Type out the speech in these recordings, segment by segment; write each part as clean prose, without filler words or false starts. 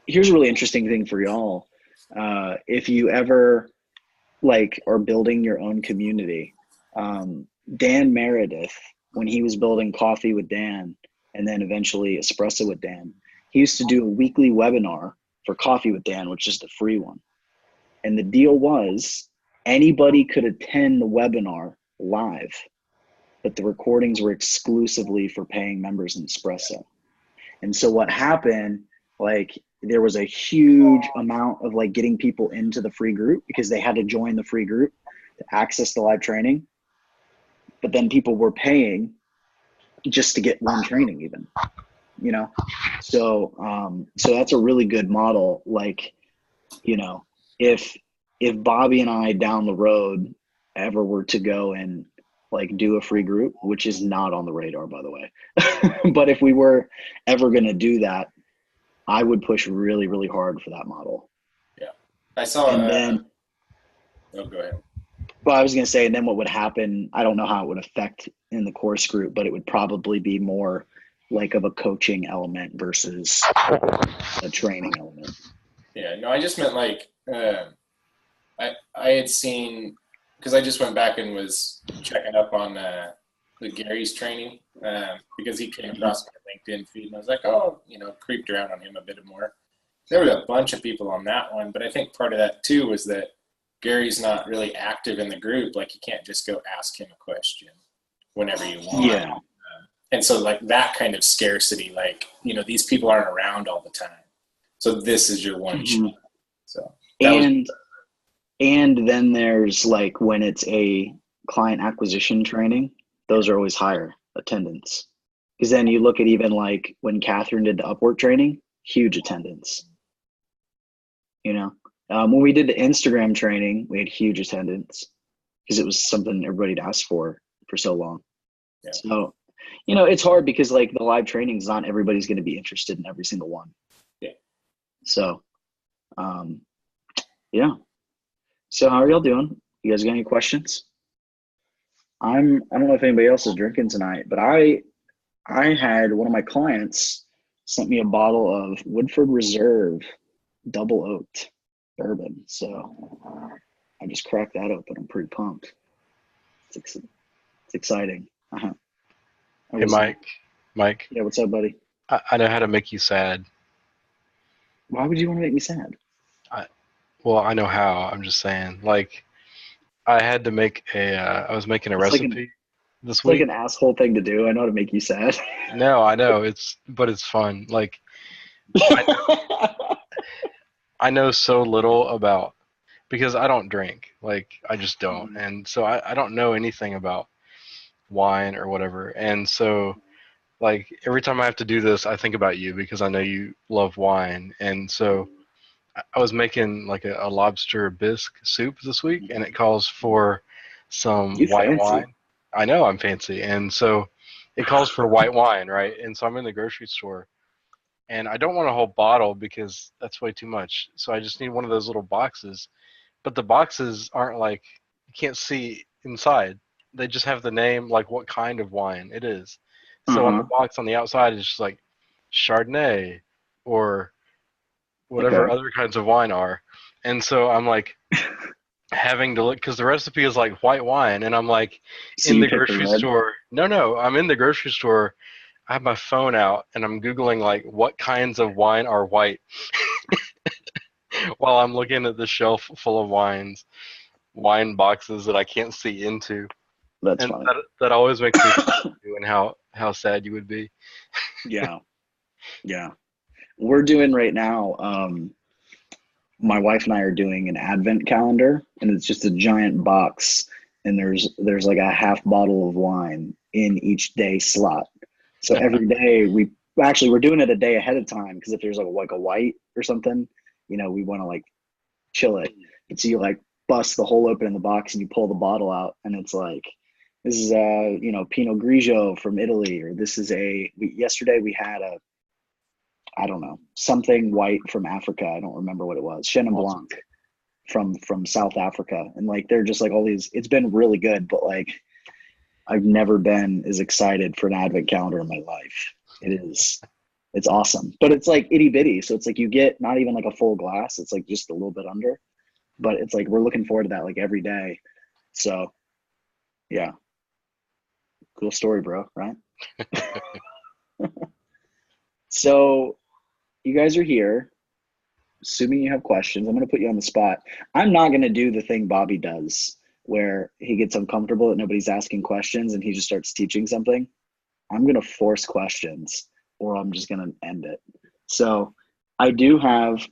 Here's a really interesting thing for y'all. If you ever like are building your own community, Dan Meredith, when he was building Coffee with Dan and then eventually Espresso with Dan, he used to do a weekly webinar for Coffee with Dan, which is the free one. And the deal was anybody could attend the webinar live, but the recordings were exclusively for paying members in Espresso. And so what happened, like there was a huge amount of like getting people into the free group because they had to join the free group to access the live training. But then people were paying just to get one training even, you know? So that's a really good model. Like, you know, if Bobby and I down the road ever were to go and like do a free group, which is not on the radar, by the way, but if we were ever going to do that, I would push really, really hard for that model. Yeah. I saw, and then, oh, go ahead. Well, I was going to say, and then what would happen, I don't know how it would affect in the course group, but it would probably be more like of a coaching element versus a training element. Yeah, no, I just meant like, I had seen, because I just went back and was checking up on the Gary's training because he came across my LinkedIn feed and I was like, oh, you know, creeped around on him a bit more. There were a bunch of people on that one, but I think part of that too was that Gary's not really active in the group. Like you can't just go ask him a question whenever you want. Yeah. And so like that kind of scarcity, like, you know, these people aren't around all the time. So this is your one shot. So and then there's like when it's a client acquisition training, those are always higher attendance. Because then you look at even like when Catherine did the Upwork training, huge attendance. You know, when we did the Instagram training, we had huge attendance because it was something everybody had asked for so long. Yeah. So, you know, it's hard because like the live trainings, not everybody's going to be interested in every single one. Yeah. So, yeah. So how are y'all doing? You guys got any questions? I don't know if anybody else is drinking tonight, but I had one of my clients sent me a bottle of Woodford Reserve double oaked bourbon. So I just cracked that open. I'm pretty pumped. It's exciting. Uh-huh. Hey, Mike. Yeah, what's up, buddy? I know how to make you sad. Why would you want to make me sad? Well, I know how. I'm just saying. Like, I had to make I was making a recipe this week. It's like an asshole thing to do. I know how to make you sad. No, I know. But it's fun. Like, I know so little about, because I don't drink. Like, I just don't. And so I don't know anything about wine or whatever. And so, like, every time I have to do this, I think about you because I know you love wine. And so I was making like a lobster bisque soup this week, and it calls for some white wine. I know I'm fancy. And so it calls for white wine, right? And so I'm in the grocery store, and I don't want a whole bottle because that's way too much. So I just need one of those little boxes. But the boxes aren't like, you can't see inside. They just have the name, like what kind of wine it is. So on the box on the outside, it's just like Chardonnay or whatever other kinds of wine are. And so I'm like having to look, because the recipe is like white wine, and I'm like in the grocery store. No, I'm in the grocery store. I have my phone out and I'm Googling like what kinds of wine are white while I'm looking at the shelf full of wine boxes that I can't see into. That's funny. That always makes me think and how sad you would be. Yeah. We're doing right now, my wife and I are doing an advent calendar, and it's just a giant box, and there's like a half bottle of wine in each day slot. So every day we're doing it a day ahead of time, because if there's like a white or something, you know, we want to like chill it. But so you like bust the hole open in the box and you pull the bottle out, and it's like, this is Pinot Grigio from Italy, or this is yesterday we had I don't know, something white from Africa. I don't remember what it was. Chenin Blanc from South Africa. And like, they're just like all these, it's been really good, but like, I've never been as excited for an advent calendar in my life. It is It's awesome, but it's like itty bitty. So it's like you get not even like a full glass. It's like just a little bit under, but it's like, we're looking forward to that like every day. So yeah, cool story, bro. Right? So you guys are here. Assuming you have questions, I'm going to put you on the spot. I'm not going to do the thing Bobby does where he gets uncomfortable that nobody's asking questions and he just starts teaching something. I'm going to force questions, or I'm just going to end it. So I do have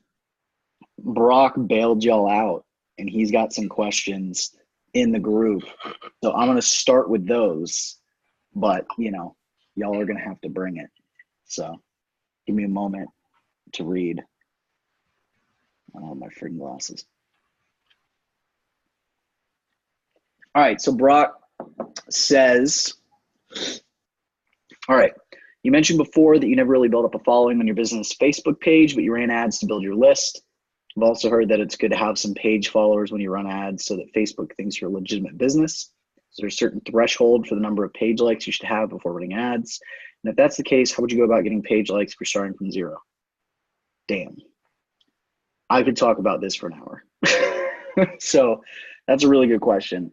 Brock bailed y'all out, and he's got some questions in the group. So I'm going to start with those, but y'all are going to have to bring it. So give me a moment to read. I don't have my freaking glasses. All right, so Brock says, all right, you mentioned before that you never really built up a following on your business Facebook page, but you ran ads to build your list. I've also heard that it's good to have some page followers when you run ads so that Facebook thinks you're a legitimate business. So there's a certain threshold for the number of page likes you should have before running ads. And if that's the case, how would you go about getting page likes if you're starting from zero? Damn. I could talk about this for an hour. So that's a really good question.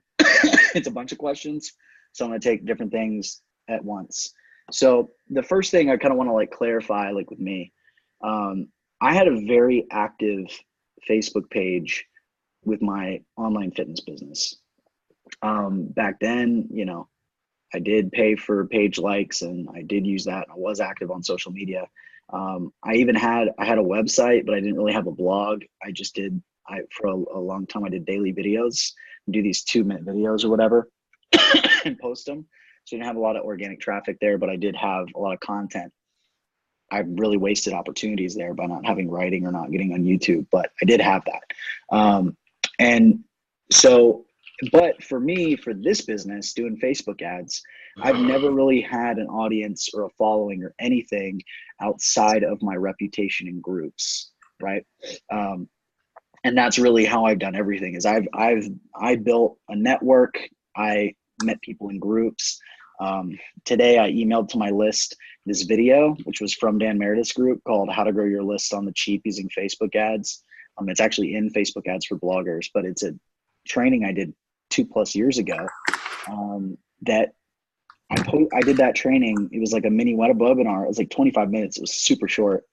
It's a bunch of questions, so I'm going to take different things at once. So the first thing I kind of want to like clarify, like with me, I had a very active Facebook page with my online fitness business. Back then, I did pay for page likes, and I did use that. I was active on social media. I had a website, but I didn't really have a blog. For a long time, I did daily videos, do these 2-minute videos or whatever and post them. So I didn't have a lot of organic traffic there, but I did have a lot of content. I really wasted opportunities there by not having writing or not getting on YouTube, but I did have that. But for me, for this business, doing Facebook ads, I've never really had an audience or a following or anything outside of my reputation in groups, right? And that's really how I've done everything. Is I built a network. I met people in groups. Today, I emailed to my list this video, which was from Dan Meredith's group, called "How to Grow Your List on the Cheap Using Facebook Ads." It's actually in Facebook Ads for bloggers, but it's a training I did 2+ years ago. That I did that training. It was like a mini webinar. It was like 25 minutes. It was super short.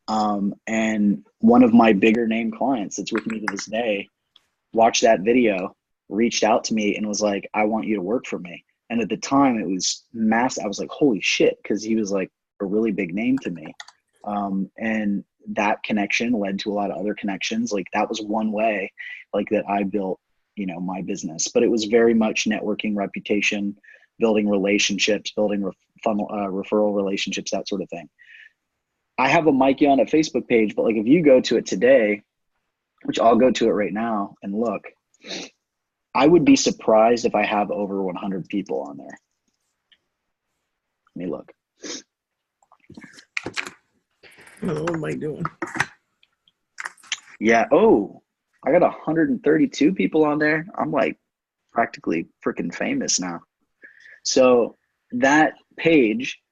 And one of my bigger name clients that's with me to this day watched that video, reached out to me and was like, "I want you to work for me." And at the time it was massive. I was like, holy shit. Cause he was like a really big name to me. And that connection led to a lot of other connections. Like that was one way like that I built, my business, but it was very much networking, reputation, building relationships, building referral relationships, that sort of thing. I have a Mike Yanda Facebook page, but like if you go to it today, which I'll go to it right now and look, I would be surprised if I have over 100 people on there. Let me look. What am I doing? Yeah. Oh, I got 132 people on there. I'm like practically freaking famous now. So that page,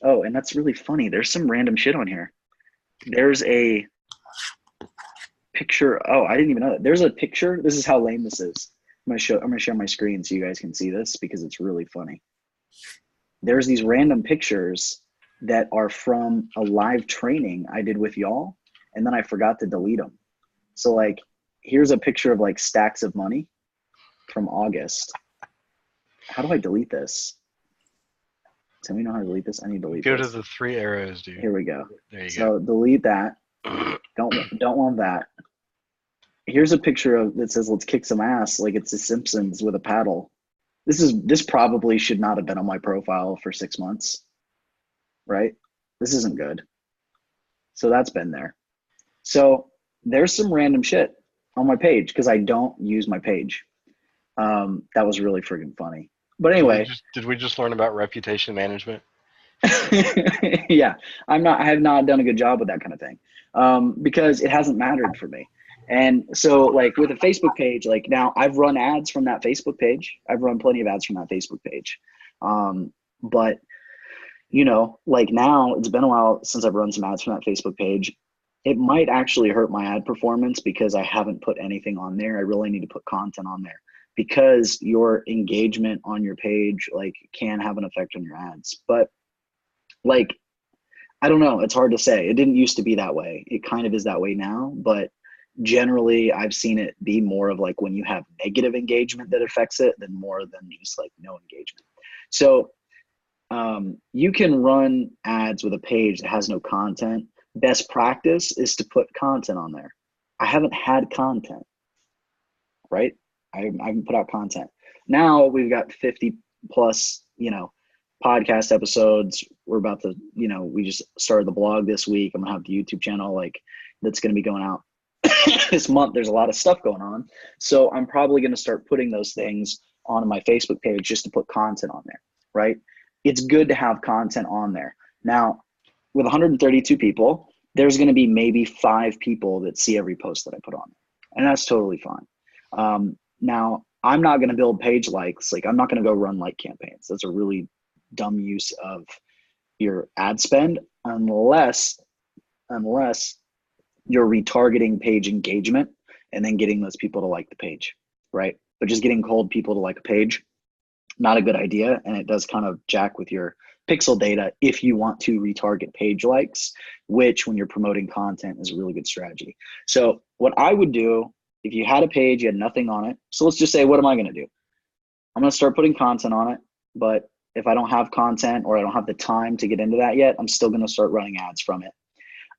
oh, and that's really funny. There's some random shit on here. There's a picture. Oh, I didn't even know that. There's a picture. This is how lame this is. I'm gonna share my screen so you guys can see this because it's really funny. There's these random pictures that are from a live training I did with y'all, and then I forgot to delete them. So like, here's a picture of like stacks of money from August. How do I delete this? Tell me how to delete this. I need to delete Go this. to the 3 arrows, dude. Here we go. There you So delete that. Don't want that. Here's a picture of that says "Let's kick some ass," like it's the Simpsons with a paddle. This probably should not have been on my profile for 6 months, right? This isn't good. So that's been there. So there's some random shit on my page because I don't use my page. That was really friggin' funny. But anyway, did we just learn about reputation management? yeah, I have not done a good job with that kind of thing because it hasn't mattered for me. And so like with a Facebook page, like now I've run ads from that Facebook page. I've run plenty of ads from that Facebook page. But you know, like now it's been a while since I've run some ads from that Facebook page. It might actually hurt my ad performance because I haven't put anything on there. I really need to put content on there because your engagement on your page like can have an effect on your ads. But like, I don't know, it's hard to say. It didn't used to be that way. It kind of is that way now, but generally I've seen it be more of like when you have negative engagement that affects it than more than just like no engagement. So you can run ads with a page that has no content. Best practice is to put content on there. I haven't had content, right? I haven't put out content. Now we've got 50 plus, you know, podcast episodes. We're about to, you know, we just started the blog this week. I'm gonna have the YouTube channel like that's gonna be going out this month. There's a lot of stuff going on. So I'm probably gonna start putting those things on my Facebook page just to put content on there, right? It's good to have content on there. Now, with 132 people, there's going to be maybe 5 people that see every post that I put on, and that's totally fine. Now, I'm not going to build page likes. Like, I'm not going to go run like campaigns. That's a really dumb use of your ad spend unless you're retargeting page engagement and then getting those people to like the page, right? But just getting cold people to like a page, not a good idea, and it does kind of jack with your pixel data if you want to retarget page likes, which when you're promoting content is a really good strategy. So what I would do if you had a page, you had nothing on it. So let's just say, what am I going to do? I'm going to start putting content on it, but if I don't have content or I don't have the time to get into that yet, I'm still going to start running ads from it.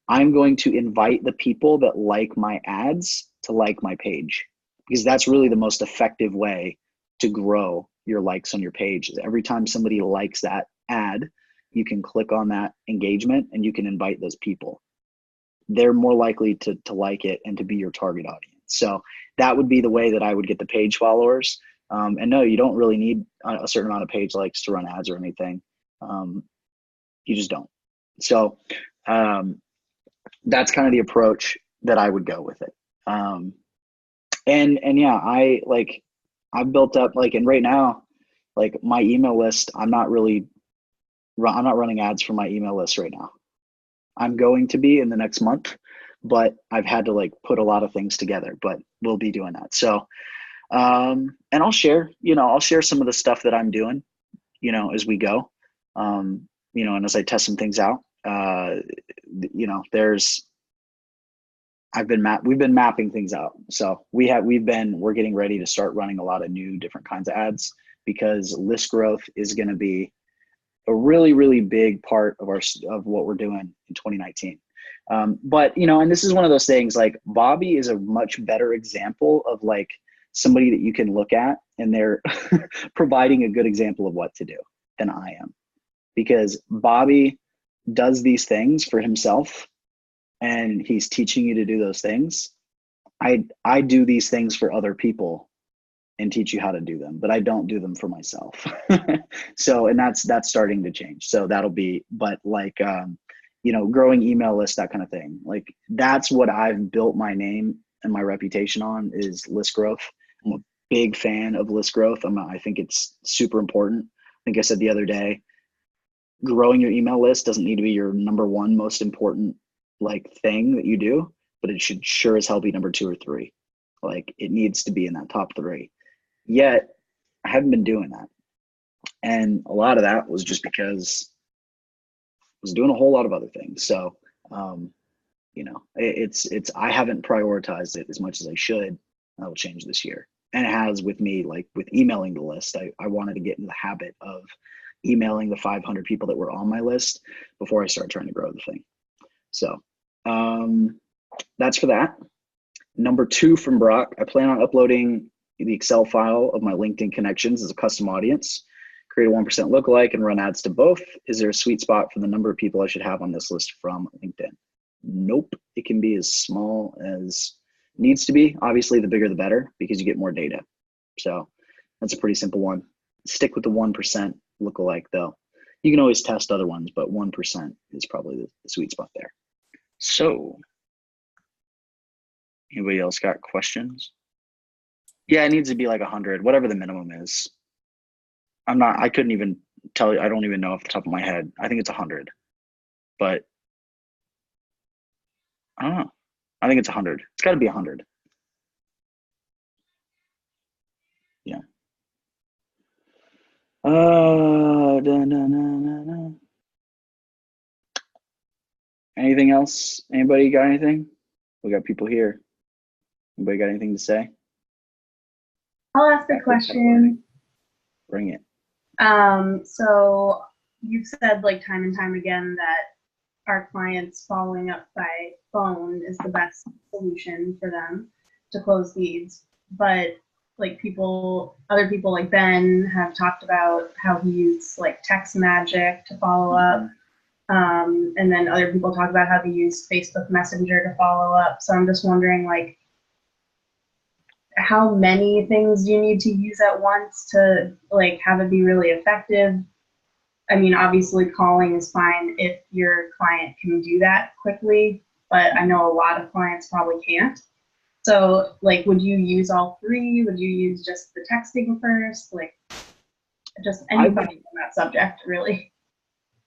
I'm going to invite the people that like my ads to like my page, because that's really the most effective way to grow your likes on your page. Every time somebody likes that ad, you can click on that engagement and you can invite those people. They're more likely to like it and to be your target audience. So that would be the way that I would get the page followers. And no, you don't really need a certain amount of page likes to run ads or anything. You just don't. So that's kind of the approach that I would go with it. And yeah, I've built up like, and right now, like my email list, I'm not running ads for my email list right now. I'm going to be in the next month, but I've had to like put a lot of things together, but we'll be doing that. So, and I'll share some of the stuff that I'm doing, you know, as we go, you know, and as I test some things out, you know, we've been mapping things out. So we're getting ready to start running a lot of new different kinds of ads because list growth is going to be a really, really big part of what we're doing in 2019. But, you know, and this is one of those things, like Bobby is a much better example of like somebody that you can look at and they're providing a good example of what to do than I am, because Bobby does these things for himself and he's teaching you to do those things. I do these things for other people and teach you how to do them, but I don't do them for myself. So, and that's starting to change. So that'll be, but like, you know, growing email list, that kind of thing. Like that's what I've built my name and my reputation on is list growth. I'm a big fan of list growth. I think it's super important. I think I said the other day, growing your email list doesn't need to be your number one most important like thing that you do, but it should sure as hell be number 2 or 3. Like it needs to be in that top 3. Yet I haven't been doing that. And a lot of that was just because I was doing a whole lot of other things. So, you know, I haven't prioritized it as much as I should. That will change this year. And it has with me, like with emailing the list. I wanted to get in the habit of emailing the 500 people that were on my list before I start trying to grow the thing. So that's for that. Number 2 from Brock, I plan on uploading the Excel file of my LinkedIn connections as a custom audience, create a 1% lookalike and run ads to both. Is there a sweet spot for the number of people I should have on this list from LinkedIn? Nope. It can be as small as it needs to be. Obviously, the bigger the better because you get more data. So that's a pretty simple one. Stick with the 1% lookalike though. You can always test other ones, but 1% is probably the sweet spot there. So anybody else got questions? Yeah, it needs to be like 100, whatever the minimum is. I couldn't even tell you, I don't even know off the top of my head. I think it's 100, but I don't know. I think it's 100. It's got to be 100. Yeah. Anything else? Anybody got anything? We got people here. Anybody got anything to say? I'll ask a question. Bring it. So you've said like time and time again that our clients following up by phone is the best solution for them to close leads. But like other people like Ben have talked about how he used like text magic to follow up. And then other people talk about how they use Facebook Messenger to follow up. So I'm just wondering, like, how many things do you need to use at once to like have it be really effective? I mean, obviously calling is fine if your client can do that quickly, but I know a lot of clients probably can't. So like, would you use all three? Would you use just the texting first? Like, just any thoughts on that subject, really?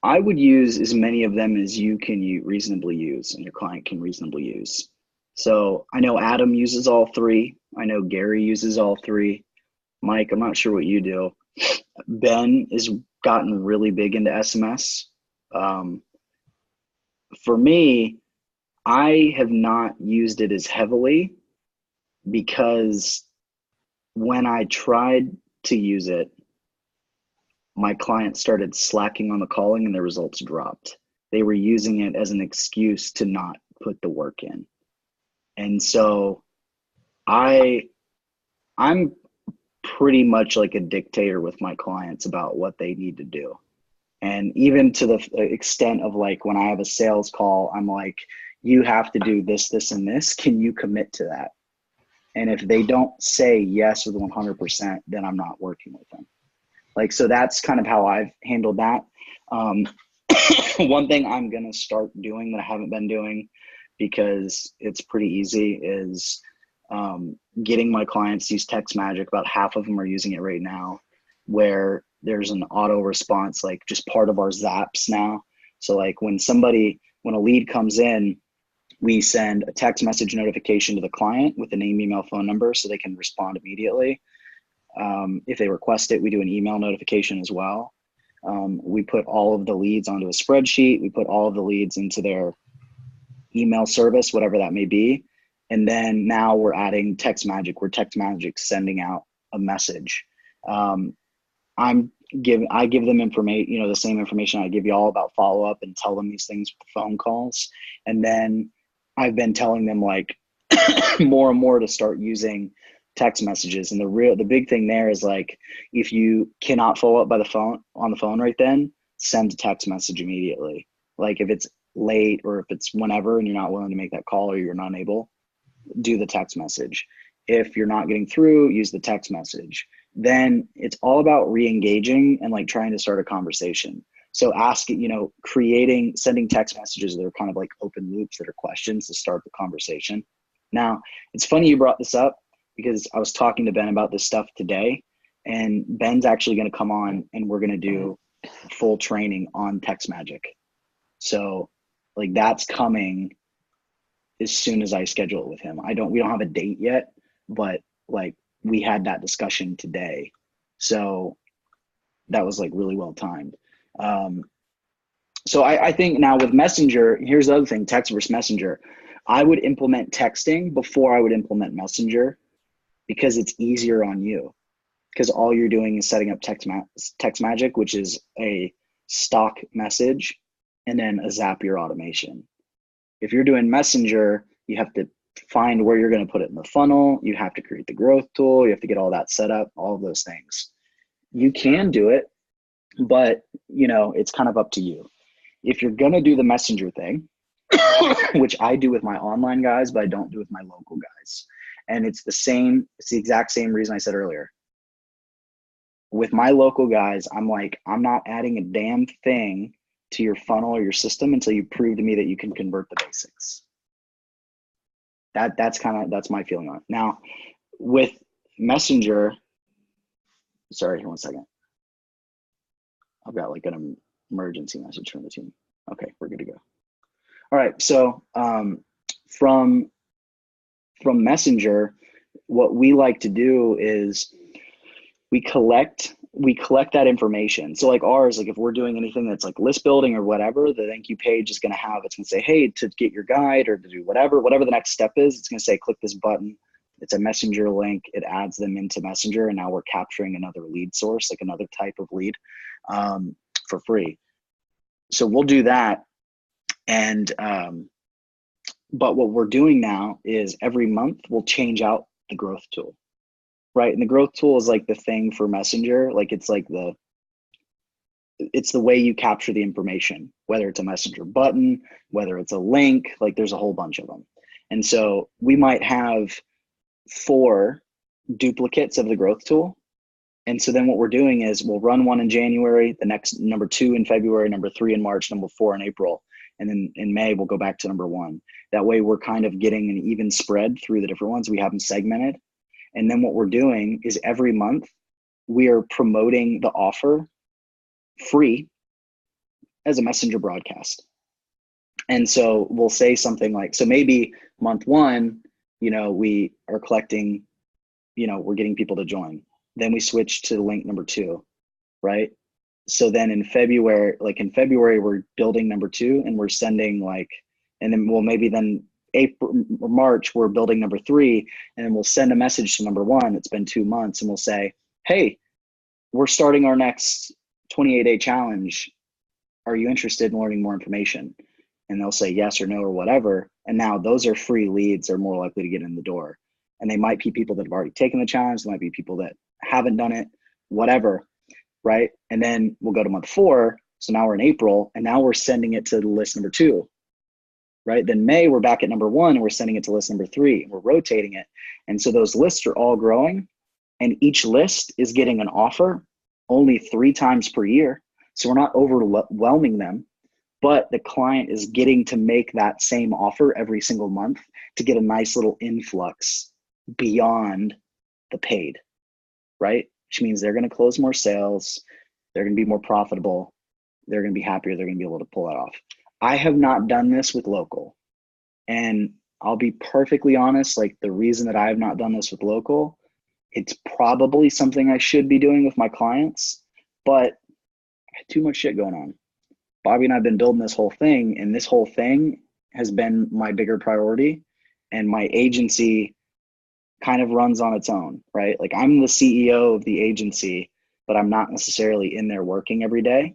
I would use as many of them as you can reasonably use and your client can reasonably use. So I know Adam uses all three. I know Gary uses all three. Mike, I'm not sure what you do. Ben has gotten really big into SMS. For me, I have not used it as heavily because when I tried to use it, my clients started slacking on the calling and their results dropped. They were using it as an excuse to not put the work in. And so I'm pretty much like a dictator with my clients about what they need to do. And even to the extent of like when I have a sales call, I'm like, you have to do this, this, and this. Can you commit to that? And if they don't say yes with 100%, then I'm not working with them. Like, so that's kind of how I've handled that. One thing I'm going to start doing that I haven't been doing because it's pretty easy is getting my clients to use text magic. About half of them are using it right now, where there's an auto response, like just part of our zaps now. So like when a lead comes in, we send a text message notification to the client with a name, email, phone number so they can respond immediately. If they request it, we do an email notification as well. We put all of the leads onto a spreadsheet. We put all of the leads into their email service, whatever that may be. And then now we're adding text magic, where text magic sending out a message. I give them information, the same information I give you all about follow up and tell them these things with phone calls. And then I've been telling them like more and more to start using text messages. And the big thing there is like, if you cannot follow up on the phone right then, send a text message immediately. Like if it's late or if it's whenever and you're not willing to make that call or you're not able, do the text message. If you're not getting through, use the text message. Then it's all about re-engaging and like trying to start a conversation. So sending text messages that are kind of like open loops that are questions to start the conversation. Now, it's funny you brought this up because I was talking to Ben about this stuff today, and Ben's actually going to come on and we're going to do full training on text magic. So like that's coming as soon as I schedule it with him. We don't have a date yet, but like we had that discussion today. So that was like really well timed. So I think now with Messenger, here's the other thing, text versus Messenger. I would implement texting before I would implement Messenger because it's easier on you. Because all you're doing is setting up text magic, which is a stock message, and then a Zapier automation. If you're doing Messenger, you have to find where you're going to put it in the funnel. You have to create the growth tool. You have to get all that set up, all of those things. You can do it, but it's kind of up to you. If you're going to do the Messenger thing, which I do with my online guys, but I don't do with my local guys. And it's the exact same reason I said earlier. With my local guys, I'm like, I'm not adding a damn thing to your funnel or your system until you prove to me that you can convert the basics. That's my feeling on it. Now, with Messenger, sorry, one second. I've got like an emergency message from the team. Okay, we're good to go. All right, so from Messenger, what we like to do is we collect that information. So like ours, like if we're doing anything that's like list building or whatever, the thank you page is going to have, it's going to say, hey, to get your guide or to do whatever the next step is, it's going to say, click this button. It's a Messenger link. It adds them into Messenger. And now we're capturing another lead source, like another type of lead for free. So we'll do that. And, but what we're doing now is every month we'll change out the growth tool. Right. And the growth tool is like the thing for Messenger. Like it's like it's the way you capture the information, whether it's a Messenger button, whether it's a link, like there's a whole bunch of them. And so we might have 4 duplicates of the growth tool. And so then what we're doing is we'll run one in January, the next number 2 in February, number 3 in March, number 4 in April. And then in May, we'll go back to number 1. That way we're kind of getting an even spread through the different ones. We have them segmented. And then what we're doing is every month we are promoting the offer free as a Messenger broadcast. And so we'll say something like, so maybe month 1, we are collecting, we're getting people to join. Then we switch to link number 2, right? So then in February, we're building number 2 and we're sending and then maybe then April or March, we're building number 3, and then we'll send a message to number 1. It's been 2 months, and we'll say, hey, we're starting our next 28-day challenge. Are you interested in learning more information? And they'll say yes or no or whatever. And now those are free leads. They're more likely to get in the door. And they might be people that have already taken the challenge. They might be people that haven't done it, whatever, right? And then we'll go to month 4. So now we're in April, and now we're sending it to the list number 2. Right? Then May, we're back at number 1 and we're sending it to list number 3. We're rotating it. And so those lists are all growing, and each list is getting an offer only 3 times per year. So we're not overwhelming them, but the client is getting to make that same offer every single month to get a nice little influx beyond the paid, right? Which means they're going to close more sales. They're going to be more profitable. They're going to be happier. They're going to be able to pull that off. I have not done this with local, and I'll be perfectly honest, like the reason that I have not done this with local, it's probably something I should be doing with my clients, but I had too much shit going on. Bobby and I have been building this whole thing, and this whole thing has been my bigger priority, and my agency kind of runs on its own, right? Like I'm the CEO of the agency, but I'm not necessarily in there working every day.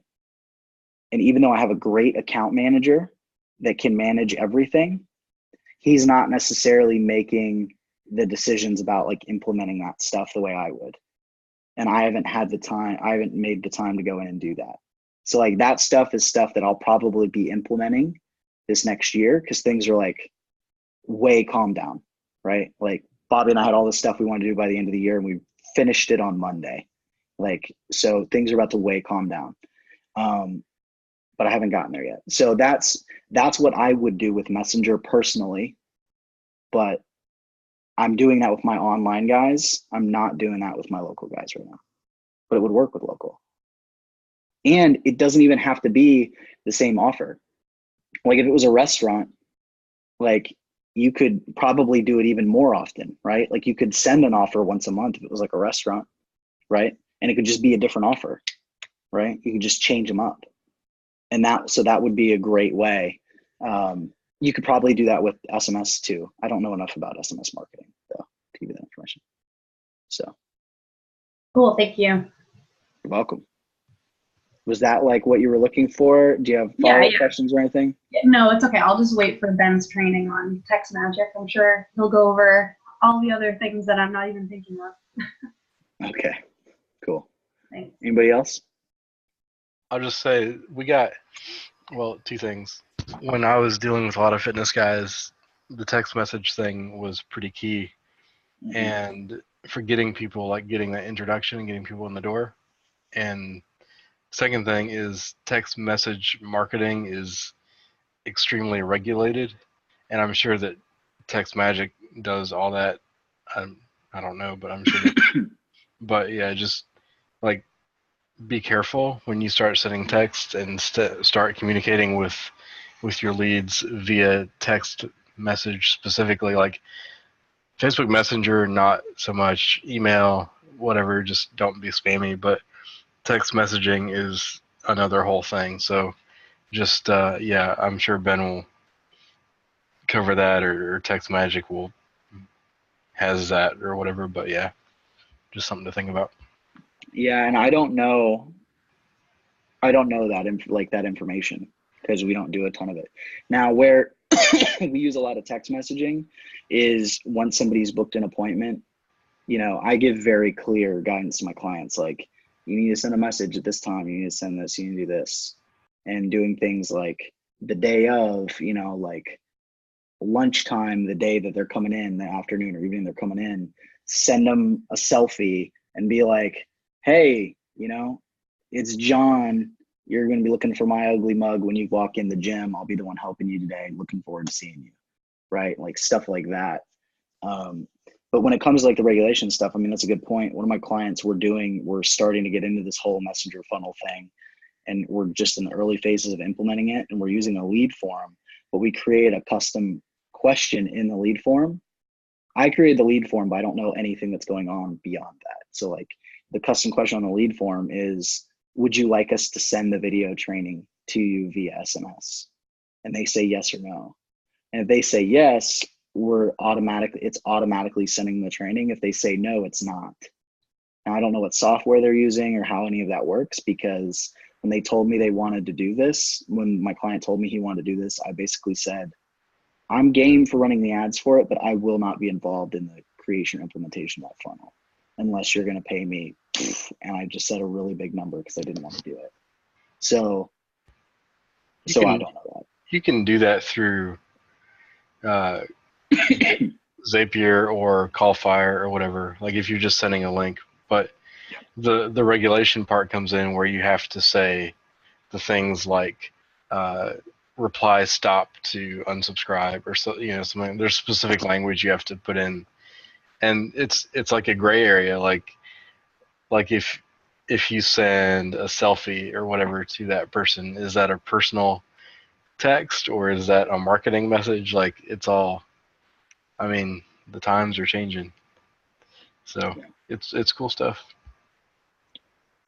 And even though I have a great account manager that can manage everything, he's not necessarily making the decisions about like implementing that stuff the way I would. And I haven't made the time to go in and do that. So like that stuff is stuff that I'll probably be implementing this next year because things are like way calmed down, right? Like Bobby and I had all this stuff we wanted to do by the end of the year, and we finished it on Monday. Like, so things are about to way calm down. But I haven't gotten there yet. So that's what I would do with Messenger personally, but I'm doing that with my online guys. I'm not doing that with my local guys right now, but it would work with local. And it doesn't even have to be the same offer. Like if it was a restaurant, like you could probably do it even more often, right? Like you could send an offer once a month if it was like a restaurant, right? And it could just be a different offer, right? You could just change them up. And that would be a great way. You could probably do that with SMS too. I don't know enough about SMS marketing though to give you that information. So Cool, thank you. you're welcome. Was that like what you were looking for? Do you have follow-up questions or anything? No, it's okay. I'll just wait for Ben's training on text magic. I'm sure he'll go over all the other things that I'm not even thinking of. Okay, cool. Thanks. Anybody else? I'll just say we got, 2 things. When I was dealing with a lot of fitness guys, the text message thing was pretty key. Mm-hmm. And for getting people, like getting that introduction and getting people in the door. And second thing is text message marketing is extremely regulated. And I'm sure that Text Magic does all that. I don't know, but I'm sure that, but yeah, just like be careful when you start sending text and start communicating with your leads via text message specifically, like Facebook Messenger, not so much email, whatever, just don't be spammy, but text messaging is another whole thing. So just, yeah, I'm sure Ben will cover that, or Text Magic will has that or whatever, but yeah, just something to think about. Yeah, and I don't know that information because we don't do a ton of it. Now, where we use a lot of text messaging is once somebody's booked an appointment, you know, I give very clear guidance to my clients, like, you need to send a message at this time, you need to send this, you need to do this. And doing things like the day of, you know, like lunchtime, the day that they're coming in, the afternoon or evening they're coming in, send them a selfie and be like, hey, you know, it's John. You're going to be looking for my ugly mug when you walk in the gym. I'll be the one helping you today. Looking forward to seeing you. Right? Like stuff like that. But when it comes to like the regulation stuff, I mean, that's a good point. One of my clients, we're starting to get into this whole messenger funnel thing, and we're just in the early phases of implementing it, and we're using a lead form, but we create a custom question in the lead form. I created the lead form, but I don't know anything that's going on beyond that. So like the custom question on the lead form is, would you like us to send the video training to you via SMS? And they say yes or no. And if they say yes, it's automatically sending the training. If they say no, it's not. Now, I don't know what software they're using or how any of that works, because when they told me they wanted to do this, when my client told me he wanted to do this, I basically said, I'm game for running the ads for it, but I will not be involved in the creation or implementation of that funnel unless you're going to pay me. And I just said a really big number because I didn't want to do it. So I don't know that. You can do that through Zapier or Callfire or whatever, like if you're just sending a link. But the regulation part comes in where you have to say the things like reply stop to unsubscribe, or so, you know, something. There's specific language you have to put in, and it's like a gray area. Like if you send a selfie or whatever to that person, is that a personal text or is that a marketing message? Like it's all, I mean, the times are changing, so it's cool stuff.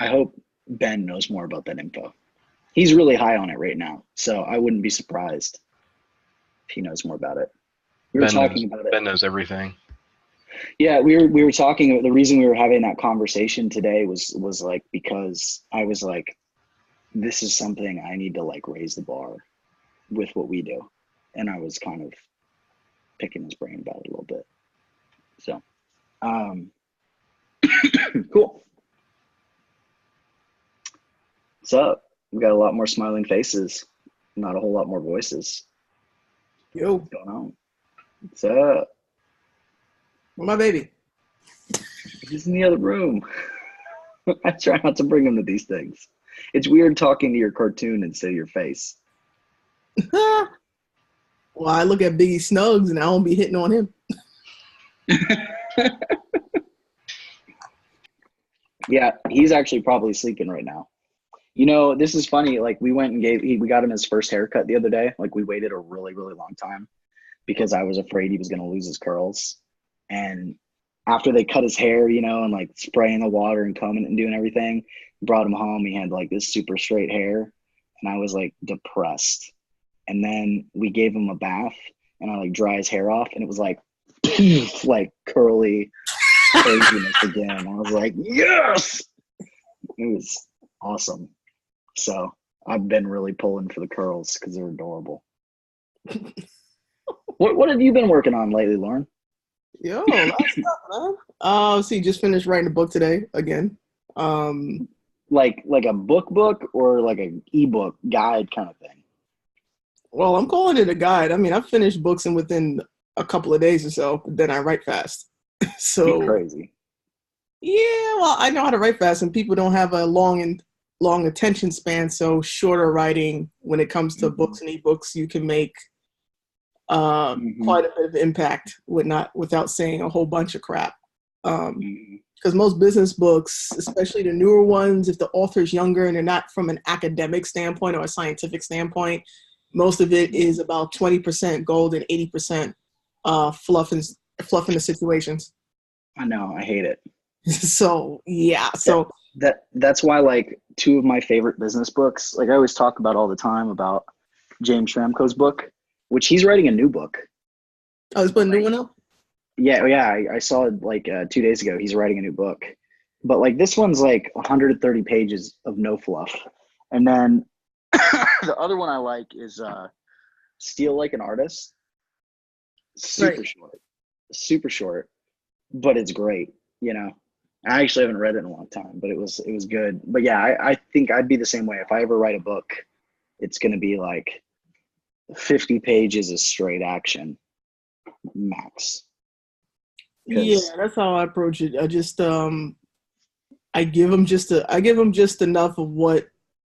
I hope Ben knows more about that info. He's really high on it right now, so I wouldn't be surprised if he knows more about it. We were talking about it. Ben knows everything. Yeah, we were talking about the reason we were having that conversation today was like because I was like, this is something I need to like raise the bar with what we do, and I was kind of picking his brain about it a little bit. So, cool. So we got a lot more smiling faces, not a whole lot more voices. Yo, What's going on? What's up? where my baby? He's in the other room. I try not to bring him to these things. It's weird talking to your cartoon instead of your face. Well, I look at Biggie Snugs and I won't be hitting on him. Yeah, he's actually probably sleeping right now. You know, this is funny. Like we went and we got him his first haircut the other day. Like we waited a really, really long time because I was afraid he was going to lose his curls. And after they cut his hair, you know, and like spraying the water and combing it and doing everything, brought him home. He had like this super straight hair, and I was like depressed. And then we gave him a bath, and I like dry his hair off, and it was like curly craziness again. I was like, yes, it was awesome. So I've been really pulling for the curls because they're adorable. What have you been working on lately, Lauren? Yo, lots of stuff, man. See, just finished writing a book today again. Like a book or like an ebook guide kind of thing? Well, I'm calling it a guide. I mean, I finish books and within a couple of days or so, then I write fast. So crazy. Yeah, well, I know how to write fast, and people don't have a long attention span. So shorter writing, when it comes to books and ebooks, you can make quite a bit of impact without saying a whole bunch of crap. Because most business books, especially the newer ones, if the author's younger and they're not from an academic standpoint or a scientific standpoint, most of it is about 20% gold and 80% fluff and the situations. I know, I hate it. So yeah, so that's why like two of my favorite business books, like I always talk about all the time about James Schramko's book, which he's writing a new book. Oh, he's putting a new one up? Yeah, I saw it like 2 days ago. He's writing a new book, but like this one's like 130 pages of no fluff, and then the other one I like is Steal Like an Artist. Super short, but it's great. You know, I actually haven't read it in a long time, but it was good. But yeah, I think I'd be the same way. If I ever write a book, it's going to be like 50 pages of straight action, max. Yeah, that's how I approach it. I just I give them just enough of what,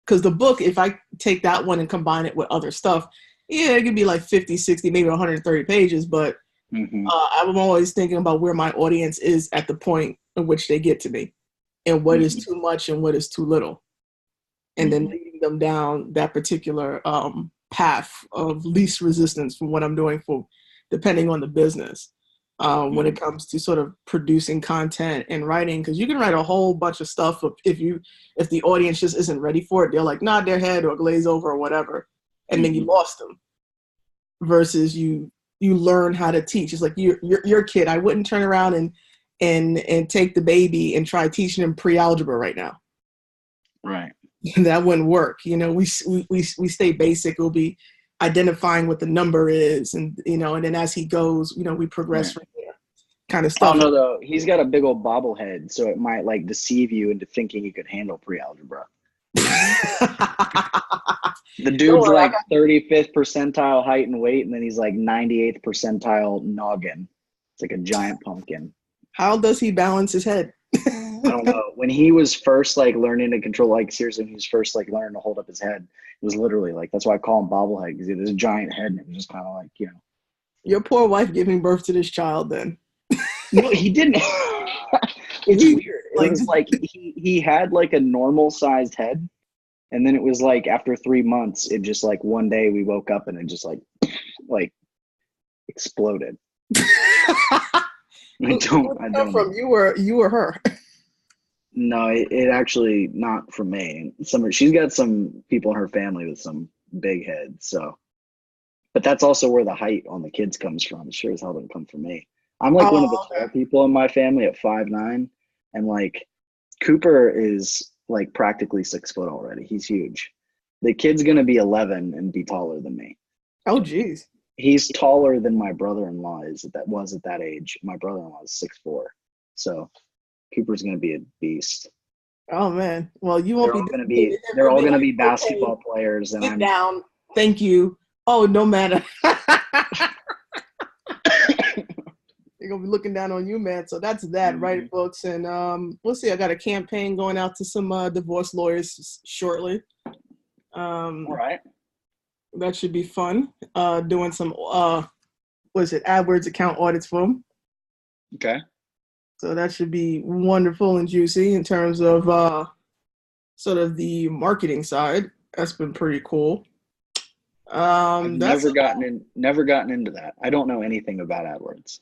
because the book, if I take that one and combine it with other stuff, yeah, it could be like 50, 60, maybe 130 pages, but I'm always thinking about where my audience is at the point in which they get to me and what is too much and what is too little. And then leading them down that particular path of least resistance from what I'm doing for, depending on the business. When it comes to sort of producing content and writing, because you can write a whole bunch of stuff if the audience just isn't ready for it, they're like nod their head or glaze over or whatever, and then you lost them. Versus you learn how to teach. It's like you're a kid. I wouldn't turn around and take the baby and try teaching him pre-algebra right now. Right. That wouldn't work. You know, we stay basic. We'll be identifying what the number is, and and then as he goes, we progress from there, kind of stuff. Oh no, though he's got a big old bobblehead, so it might like deceive you into thinking he could handle pre-algebra. The dude's like 35th percentile height and weight, and then he's like 98th percentile noggin. It's like a giant pumpkin. How does he balance his head? I don't know. When he was first like learning to control, like seriously, when he was first like learning to hold up his head, it was literally like, that's why I call him bobblehead, because he had this giant head and it was just kind of like, Your poor wife giving birth to this child then. No, he didn't. It's weird. It was like he had like a normal sized head, and then it was like after 3 months, it just like one day we woke up and it just like exploded. I don't from you or her? No, it actually not from me. She's got some people in her family with some big heads, so. But that's also where the height on the kids comes from. It sure as hell didn't come from me. I'm like one of the tall people in my family at 5'9", and like Cooper is like practically 6 foot already. He's huge. The kid's gonna be 11 and be taller than me. Oh, geez. He's taller than my brother-in-law was at that age. My brother-in-law is 6'4", so Cooper's gonna be a beast. Oh man. Well, you won't They're all gonna be basketball players. And sit down. Thank you. Oh, no matter. They're gonna be looking down on you, man. So that's that. Write books, and we'll see. I got a campaign going out to some divorce lawyers shortly. All right. That should be fun. Doing some AdWords account audits for them. Okay. So that should be wonderful and juicy in terms of sort of the marketing side. That's been pretty cool. I've never gotten into that. I don't know anything about AdWords.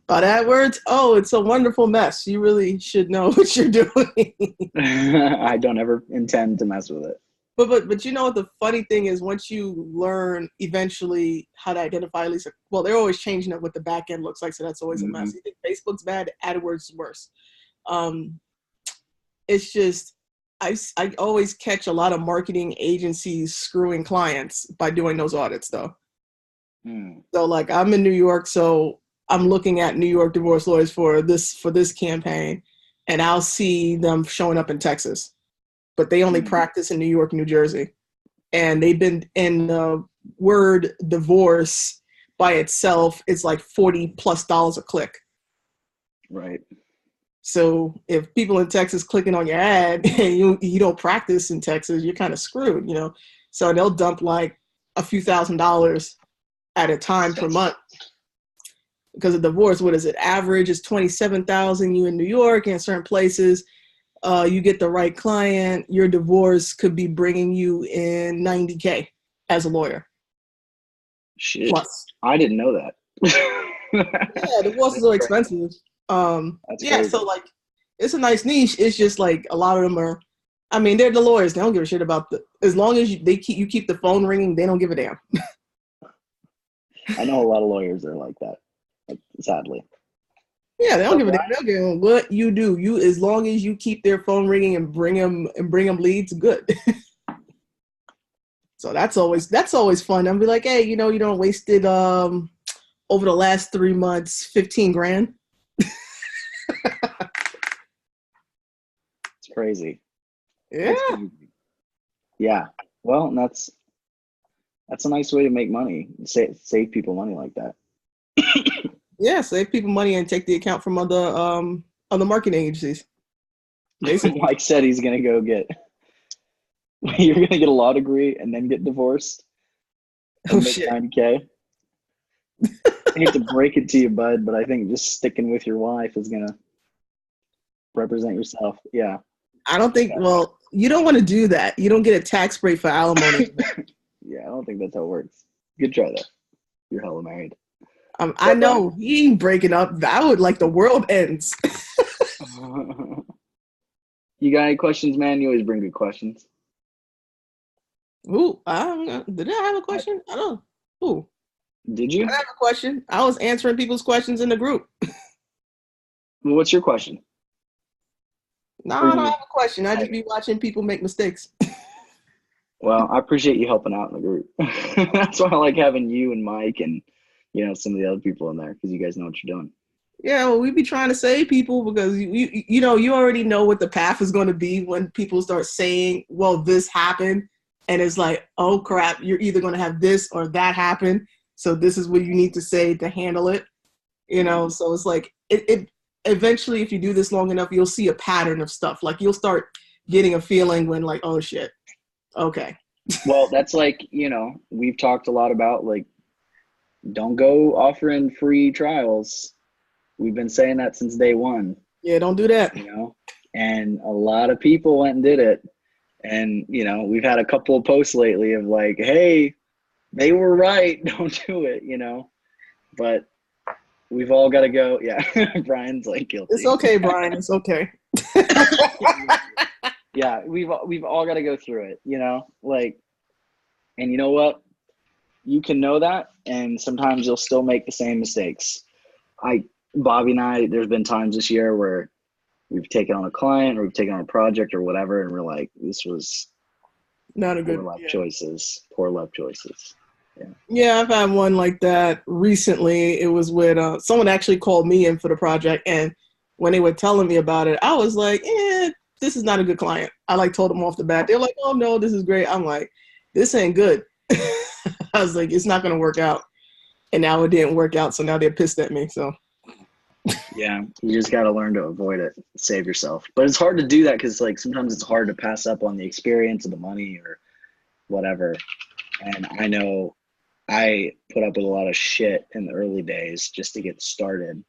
About AdWords? Oh, it's a wonderful mess. You really should know what you're doing. I don't ever intend to mess with it. But you know what the funny thing is, once you learn eventually how to identify, at least, well, they're always changing up what the back end looks like, so that's always a mess. You think Facebook's bad, AdWords is worse. It's just I always catch a lot of marketing agencies screwing clients by doing those audits, though. So like I'm in New York, so I'm looking at New York divorce lawyers for this campaign, and I'll see them showing up in Texas. But they only practice in New York, New Jersey. And they've been in the word divorce by itself, it's like $40+ a click. Right. So if people in Texas clicking on your ad and you don't practice in Texas, you're kind of screwed, So they'll dump like a few $1,000s at a time per month. because of divorce, what is it? Average is 27,000. You in New York and certain places, you get the right client, your divorce could be bringing you in $90K as a lawyer. Shit. Plus. I didn't know that. Yeah, divorces are expensive. That's yeah, crazy. so like it's a nice niche. It's just like a lot of them are, I mean, they're the lawyers. They don't give a shit about as long as you keep the phone ringing, they don't give a damn. I know a lot of lawyers that are like that, sadly. Yeah, they don't give a damn. They don't give a what you do. You, as long as you keep their phone ringing and bring them leads, good. So that's always fun. I'll be like, hey, you don't wasted over the last 3 months, 15 grand. It's crazy. Yeah. That's crazy. Yeah. Well, that's a nice way to make money. Save people money like that. Yeah, save people money and take the account from other marketing agencies. Basically. Mike said he's gonna go get. You're gonna get a law degree and then get divorced. And make shit. $90K. I hate to break it to you, bud, but I think just sticking with your wife is gonna represent yourself. Yeah. I don't think. Well, you don't want to do that. You don't get a tax break for alimony. Yeah, I don't think that's how it works. Good try though. You're hella married. I know he ain't breaking up. That would like the world ends. You got any questions, man? You always bring good questions. Ooh, I don't know. Did I have a question? I don't know. Ooh. Did you? I have a question. I was answering people's questions in the group. Well, what's your question? No, I don't have a question. I just be watching people make mistakes. Well, I appreciate you helping out in the group. That's why I like having you and Mike and some of the other people in there, because you guys know what you're doing. Yeah, well, we be trying to save people because you already know what the path is going to be when people start saying, well, this happened. And it's like, oh, crap, you're either going to have this or that happen. So this is what you need to say to handle it. So it's like it eventually, if you do this long enough, you'll see a pattern of stuff. Like you'll start getting a feeling when like, oh, shit. Okay. Well, that's like, we've talked a lot about like, don't go offering free trials. We've been saying that since day one. Yeah, don't do that. And a lot of people went and did it. And, we've had a couple of posts lately of like, hey, they were right. Don't do it, But we've all got to go. Yeah, Brian's like guilty. It's okay, Brian. It's okay. Yeah, we've all got to go through it, Like, and you know what? You can know that, and sometimes you'll still make the same mistakes. Bobby and I, there's been times this year where we've taken on a client or we've taken on a project or whatever, and we're like, this was not a good poor life choices. Poor life choices. Yeah, I've had one like that recently. It was with someone actually called me in for the project, and when they were telling me about it, I was like, this is not a good client. I like told them off the bat. They're like, oh no, this is great. I'm like, this ain't good. I was like, it's not going to work out. And now it didn't work out, so now they're pissed at me. So yeah, you just got to learn to avoid it, save yourself. But it's hard to do that because like sometimes it's hard to pass up on the experience of the money or whatever. And I know I put up with a lot of shit in the early days just to get started.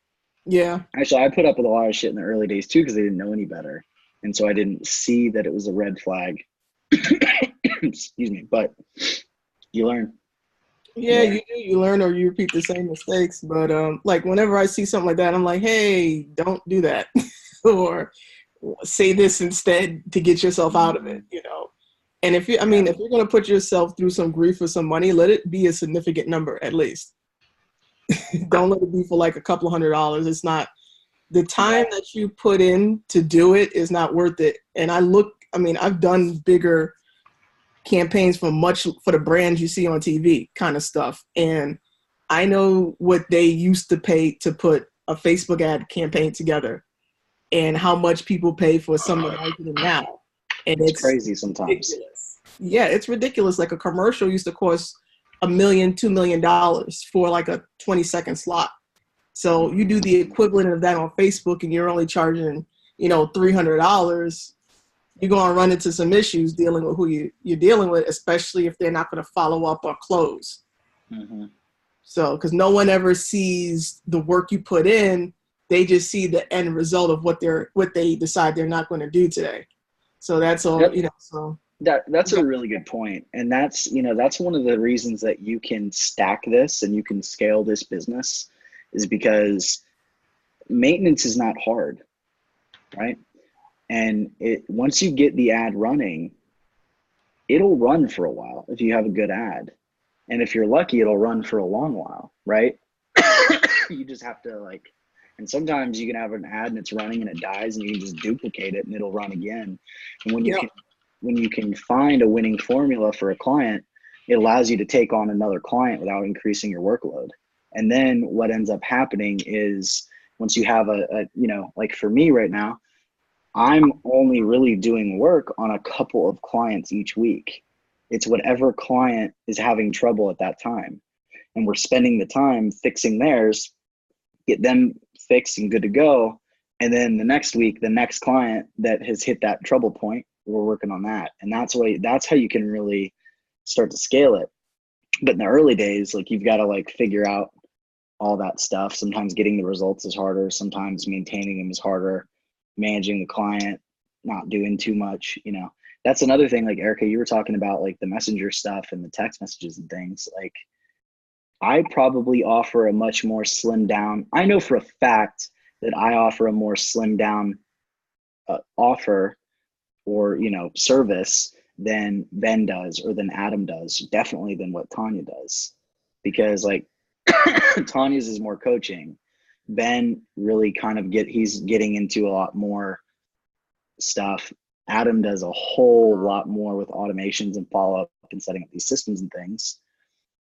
Yeah. Actually, I put up with a lot of shit in the early days too because I didn't know any better. And so I didn't see that it was a red flag. Excuse me. But you learn. Yeah, you do. You learn or you repeat the same mistakes. But like whenever I see something like that, I'm like, hey, don't do that. Or say this instead to get yourself out of it, And if you're going to put yourself through some grief for some money, let it be a significant number at least. Don't let it be for like a couple $100. It's not the time that you put in to do it is not worth it. And I've done bigger campaigns for the brands you see on TV kind of stuff. And I know what they used to pay to put a Facebook ad campaign together and how much people pay for some of the marketing now. And it's crazy sometimes. Ridiculous. Yeah, it's ridiculous. Like a commercial used to cost $1 million, $2 million for like a 20-second slot. So you do the equivalent of that on Facebook and you're only charging, $300. You're going to run into some issues dealing with who you're dealing with, especially if they're not going to follow up or close. Mm-hmm. So, because no one ever sees the work you put in, they just see the end result of what they decide they're not going to do today. So that's all, so. That's a really good point. And that's one of the reasons that you can stack this and you can scale this business, is because maintenance is not hard, right? And once you get the ad running, it'll run for a while if you have a good ad. And if you're lucky, it'll run for a long while, right? You just have to and sometimes you can have an ad and it's running and it dies and you can just duplicate it and it'll run again. And when you can find a winning formula for a client, it allows you to take on another client without increasing your workload. And then what ends up happening is once you have like for me right now, I'm only really doing work on a couple of clients each week. It's whatever client is having trouble at that time. And we're spending the time fixing theirs, get them fixed and good to go. And then the next week, the next client that has hit that trouble point, we're working on that. And that's how you can really start to scale it. But in the early days, you've got to figure out all that stuff. Sometimes getting the results is harder. Sometimes maintaining them is harder. Managing the client, not doing too much, that's another thing. Like Erica, you were talking about the messenger stuff and the text messages and things. I probably offer a much more slimmed down. I know for a fact that I offer a more slimmed down offer or service than Ben does or than Adam does. Definitely than what Tanya does, because Tanya's is more coaching. Ben really kind of he's getting into a lot more stuff. Adam does a whole lot more with automations and follow up and setting up these systems and things.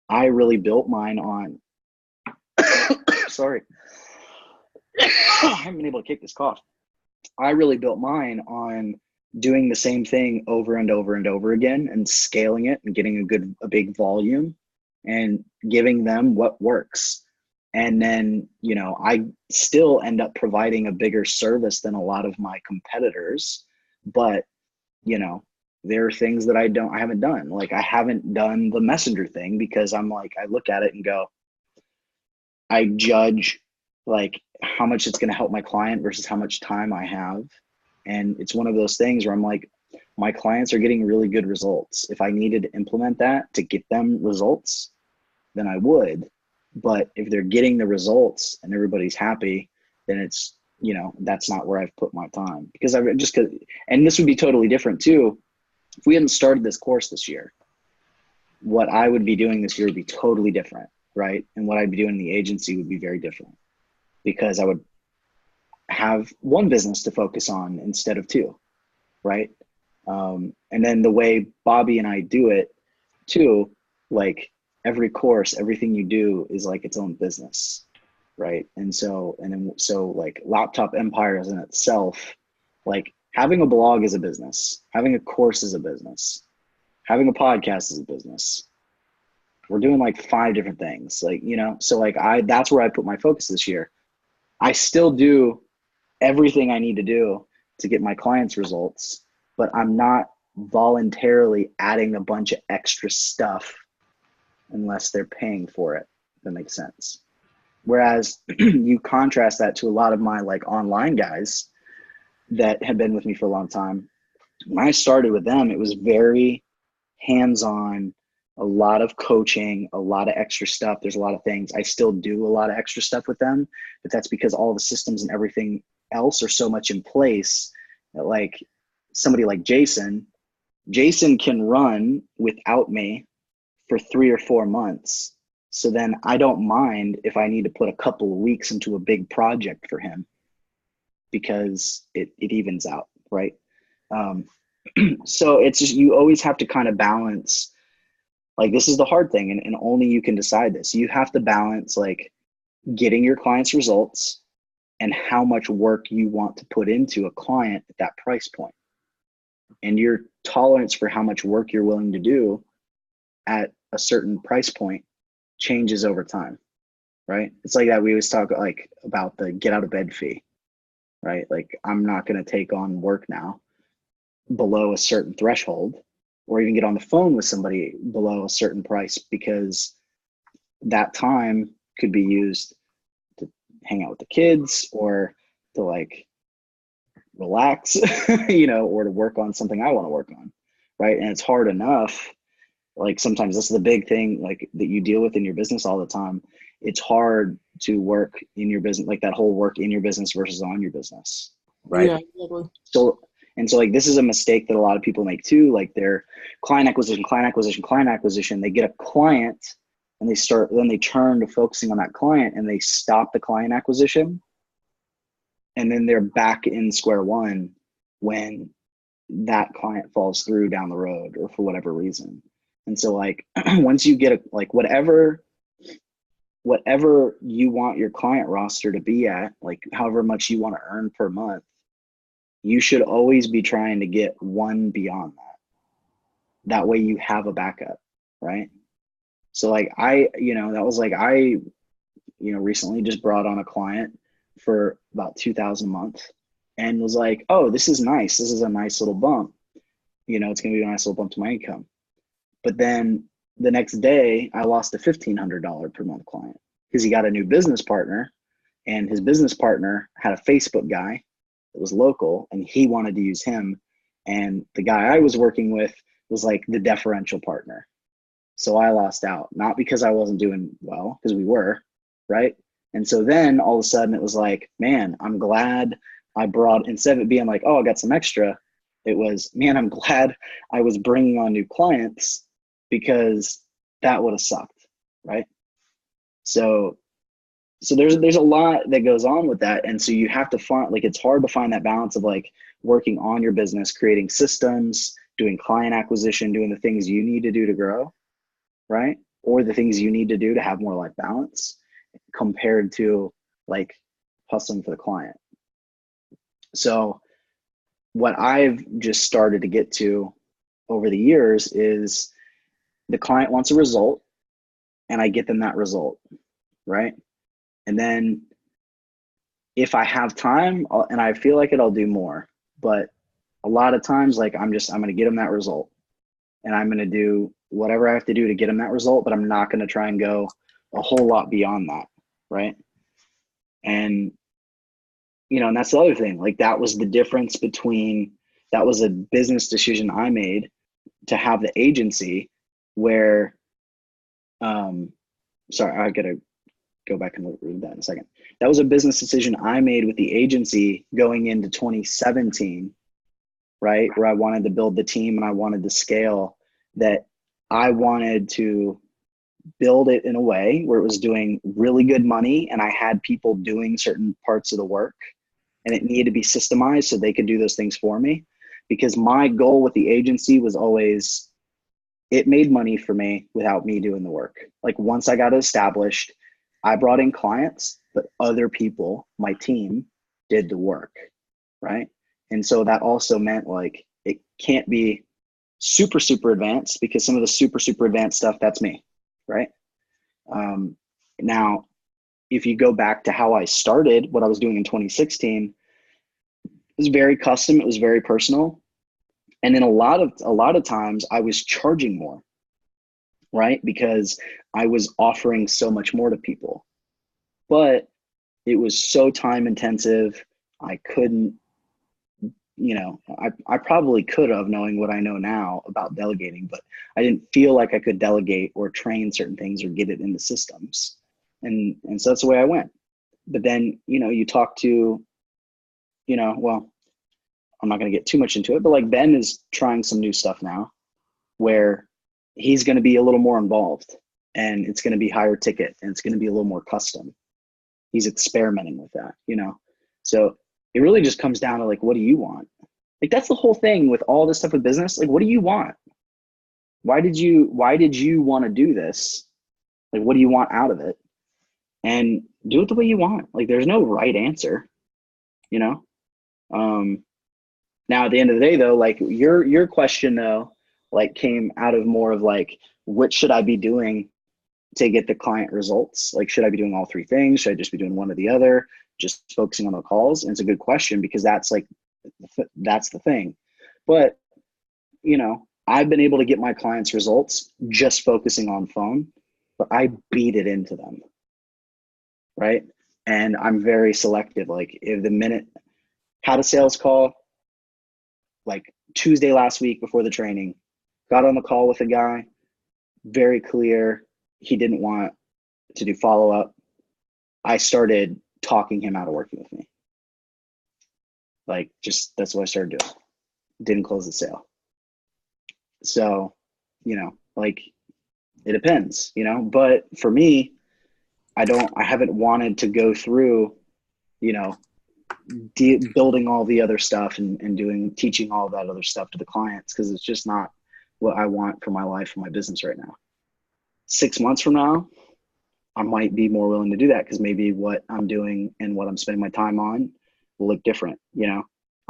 I really built mine on, sorry, I haven't been able to kick this cough. I really built mine on doing the same thing over and over and over again and scaling it and getting a big volume and giving them what works. And then, I still end up providing a bigger service than a lot of my competitors, but, there are things that I haven't done. I haven't done the messenger thing because I look at it and go, I judge how much it's going to help my client versus how much time I have. And it's one of those things where I'm my clients are getting really good results. If I needed to implement that to get them results, then I would. But if they're getting the results and everybody's happy, then it's, that's not where I've put my time, because and this would be totally different too. If we hadn't started this course this year, what I would be doing this year would be totally different, right? And what I'd be doing in the agency would be very different, because I would have one business to focus on instead of two, right? And then the way Bobby and I do it too, every course, everything you do is its own business, right? And so Laptop Empires in itself, having a blog is a business, having a course is a business, having a podcast is a business. We're doing 5 different things, so that's where I put my focus this year. I still do everything I need to do to get my clients results, but I'm not voluntarily adding a bunch of extra stuff unless they're paying for it, if that makes sense. Whereas you contrast that to a lot of my online guys that have been with me for a long time. When I started with them, it was very hands-on, a lot of coaching, a lot of extra stuff. There's a lot of things. I still do a lot of extra stuff with them, but that's because all the systems and everything else are so much in place that somebody like Jason can run without me for 3 or 4 months. So then I don't mind if I need to put a couple of weeks into a big project for him, because it evens out, right? So it's just, you always have to kind of balance, this is the hard thing, and only you can decide this. You have to balance getting your clients results and how much work you want to put into a client at that price point, and your tolerance for how much work you're willing to do at a certain price point changes over time, right? It's like that. We always talk about the get out of bed fee, right? I'm not going to take on work now below a certain threshold, or even get on the phone with somebody below a certain price, because that time could be used to hang out with the kids or to like relax, or to work on something I want to work on. Right. And it's hard enough. Like sometimes this is the big thing like that you deal with in your business all the time. It's hard to work in your business, like that whole work in your business versus on your business. Right. Yeah, exactly. So like this is a mistake that a lot of people make too. Like their client acquisition, they get a client and then they turn to focusing on that client and they stop the client acquisition. And then they're back in square one when that client falls through down the road or for whatever reason. And so like once you get like whatever you want your client roster to be at, like however much you want to earn per month, you should always be trying to get one beyond that. That way you have a backup, right? So like I recently just brought on a client for about $2,000 a month and was like, oh, this is nice. This is a nice little bump. It's going to be a nice little bump to my income. But then the next day I lost a $1,500 per month client because he got a new business partner and his business partner had a Facebook guy that was local and he wanted to use him. And the guy I was working with was like the deferential partner. So I lost out, not because I wasn't doing well, because we were, right? And so then all of a sudden it was like, man, I'm glad I brought, instead of it being like, oh, I got some extra, it was, man, I'm glad I was bringing on new clients because that would have sucked, right? So there's a lot that goes on with that. And so you have to find, like, it's hard to find that balance of like working on your business, creating systems, doing client acquisition, doing the things you need to do to grow, right? Or the things you need to do to have more life balance compared to like hustling for the client. So what I've just started to get to over the years is the client wants a result and I get them that result, right? And then if I have time and I feel like it, I'll do more. But a lot of times, like I'm going to get them that result and I'm going to do whatever I have to do to get them that result, but I'm not going to try and go a whole lot beyond that, right? And, and that's the other thing. Like that was the difference between, that was a business decision I made to have the agency where, sorry, I got to go back and read that in a second. That was a business decision I made with the agency going into 2017, right? Where I wanted to build the team and I wanted to scale, that I wanted to build it in a way where it was doing really good money and I had people doing certain parts of the work and it needed to be systemized so they could do those things for me. Because my goal with the agency was always, it made money for me without me doing the work. Like once I got it established, I brought in clients, but other people, my team, did the work, right? And so that also meant like it can't be super, super advanced because some of the super, super advanced stuff, that's me, right? Now, if you go back to how I started, what I was doing in 2016, it was very custom, it was very personal. And then a lot of times I was charging more, right? Because I was offering so much more to people. But it was so time intensive. I couldn't, I probably could have, knowing what I know now about delegating, but I didn't feel like I could delegate or train certain things or get it in the systems. And so that's the way I went. But then, you talk to, well, I'm not going to get too much into it, but like Ben is trying some new stuff now where he's going to be a little more involved and it's going to be higher ticket and it's going to be a little more custom. He's experimenting with that, So it really just comes down to like, what do you want? Like, that's the whole thing with all this stuff with business. Like, what do you want? Why did you want to do this? Like, what do you want out of it? And do it the way you want. Like, there's no right answer, Now at the end of the day though, like your question though, like came out of more of like, what should I be doing to get the client results? Like, should I be doing all three things? Should I just be doing one or the other? Just focusing on the calls? And it's a good question because that's the thing. But, I've been able to get my clients results just focusing on phone but I beat it into them, right? And I'm very selective. Like if the minute had a sales call, like Tuesday last week before the training, got on the call with a guy, very clear he didn't want to do follow up. I started talking him out of working with me. Like, just that's what I started doing. Didn't close the sale. So, like, it depends, but for me, I haven't wanted to go through, building all the other stuff and teaching all that other stuff to the clients, because it's just not what I want for my life and my business right now. 6 months from now, I might be more willing to do that, because maybe what I'm doing and what I'm spending my time on will look different.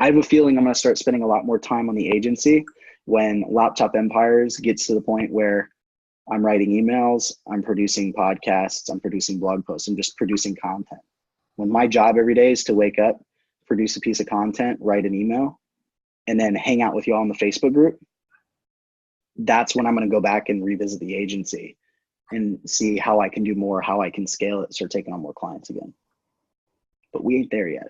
I have a feeling I'm going to start spending a lot more time on the agency when Laptop Empires gets to the point where I'm writing emails, I'm producing podcasts, I'm producing blog posts, I'm just producing content. When my job every day is to wake up, produce a piece of content, write an email, and then hang out with you all in the Facebook group, that's when I'm going to go back and revisit the agency and see how I can do more, how I can scale it, start taking on more clients again. But we ain't there yet.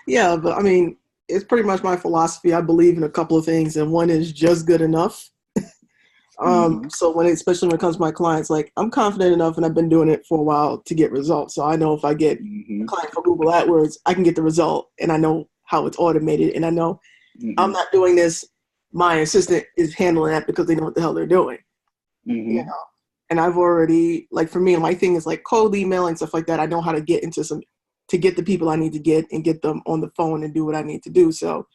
Yeah, but I mean, it's pretty much my philosophy. I believe in a couple of things, and one is just good enough. So especially when it comes to my clients, like I'm confident enough, and I've been doing it for a while to get results. So I know if I get a client for Google AdWords, I can get the result, and I know how it's automated, and I know I'm not doing this. My assistant is handling that because they know what the hell they're doing. And I've already, like, for me, my thing is like cold emailing, stuff like that. I know how to get to get the people I need to get and get them on the phone and do what I need to do. So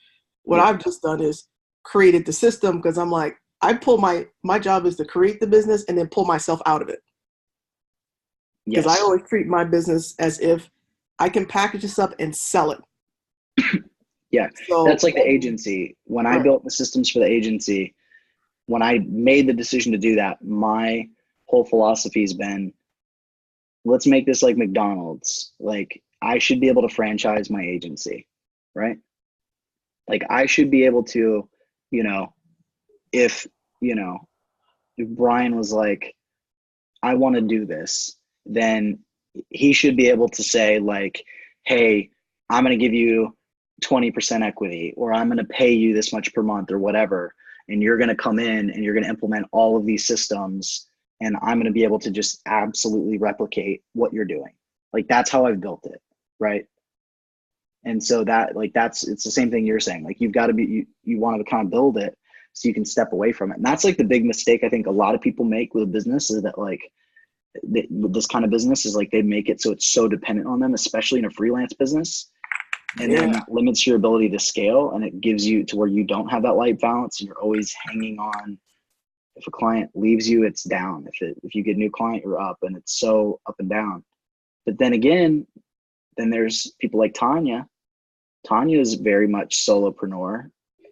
what I've just done is created the system, because I'm like, I pull my job is to create the business and then pull myself out of it. Because I always treat my business as if I can package this up and sell it. Yeah, so that's like the agency. When I built the systems for the agency, when I made the decision to do that, my whole philosophy has been, let's make this like McDonald's. Like, I should be able to franchise my agency, right? Like, I should be able to, if Brian was like, I want to do this, then he should be able to say like, hey, I'm going to give you 20% equity, or I'm going to pay you this much per month or whatever. And you're going to come in and you're going to implement all of these systems, and I'm going to be able to just absolutely replicate what you're doing. Like, that's how I've built it. Right. And so it's the same thing you're saying. Like, you've got to be, you want to kind of build it so you can step away from it. And that's like the big mistake I think a lot of people make with a business, is that like with this kind of business is like they make it so it's so dependent on them, especially in a freelance business. And then that limits your ability to scale, and it gives you to where you don't have that light balance, and you're always hanging on. If a client leaves you, it's down. If you get a new client, you're up, and it's so up and down. But then again, then there's people like Tanya. Tanya is very much solopreneur,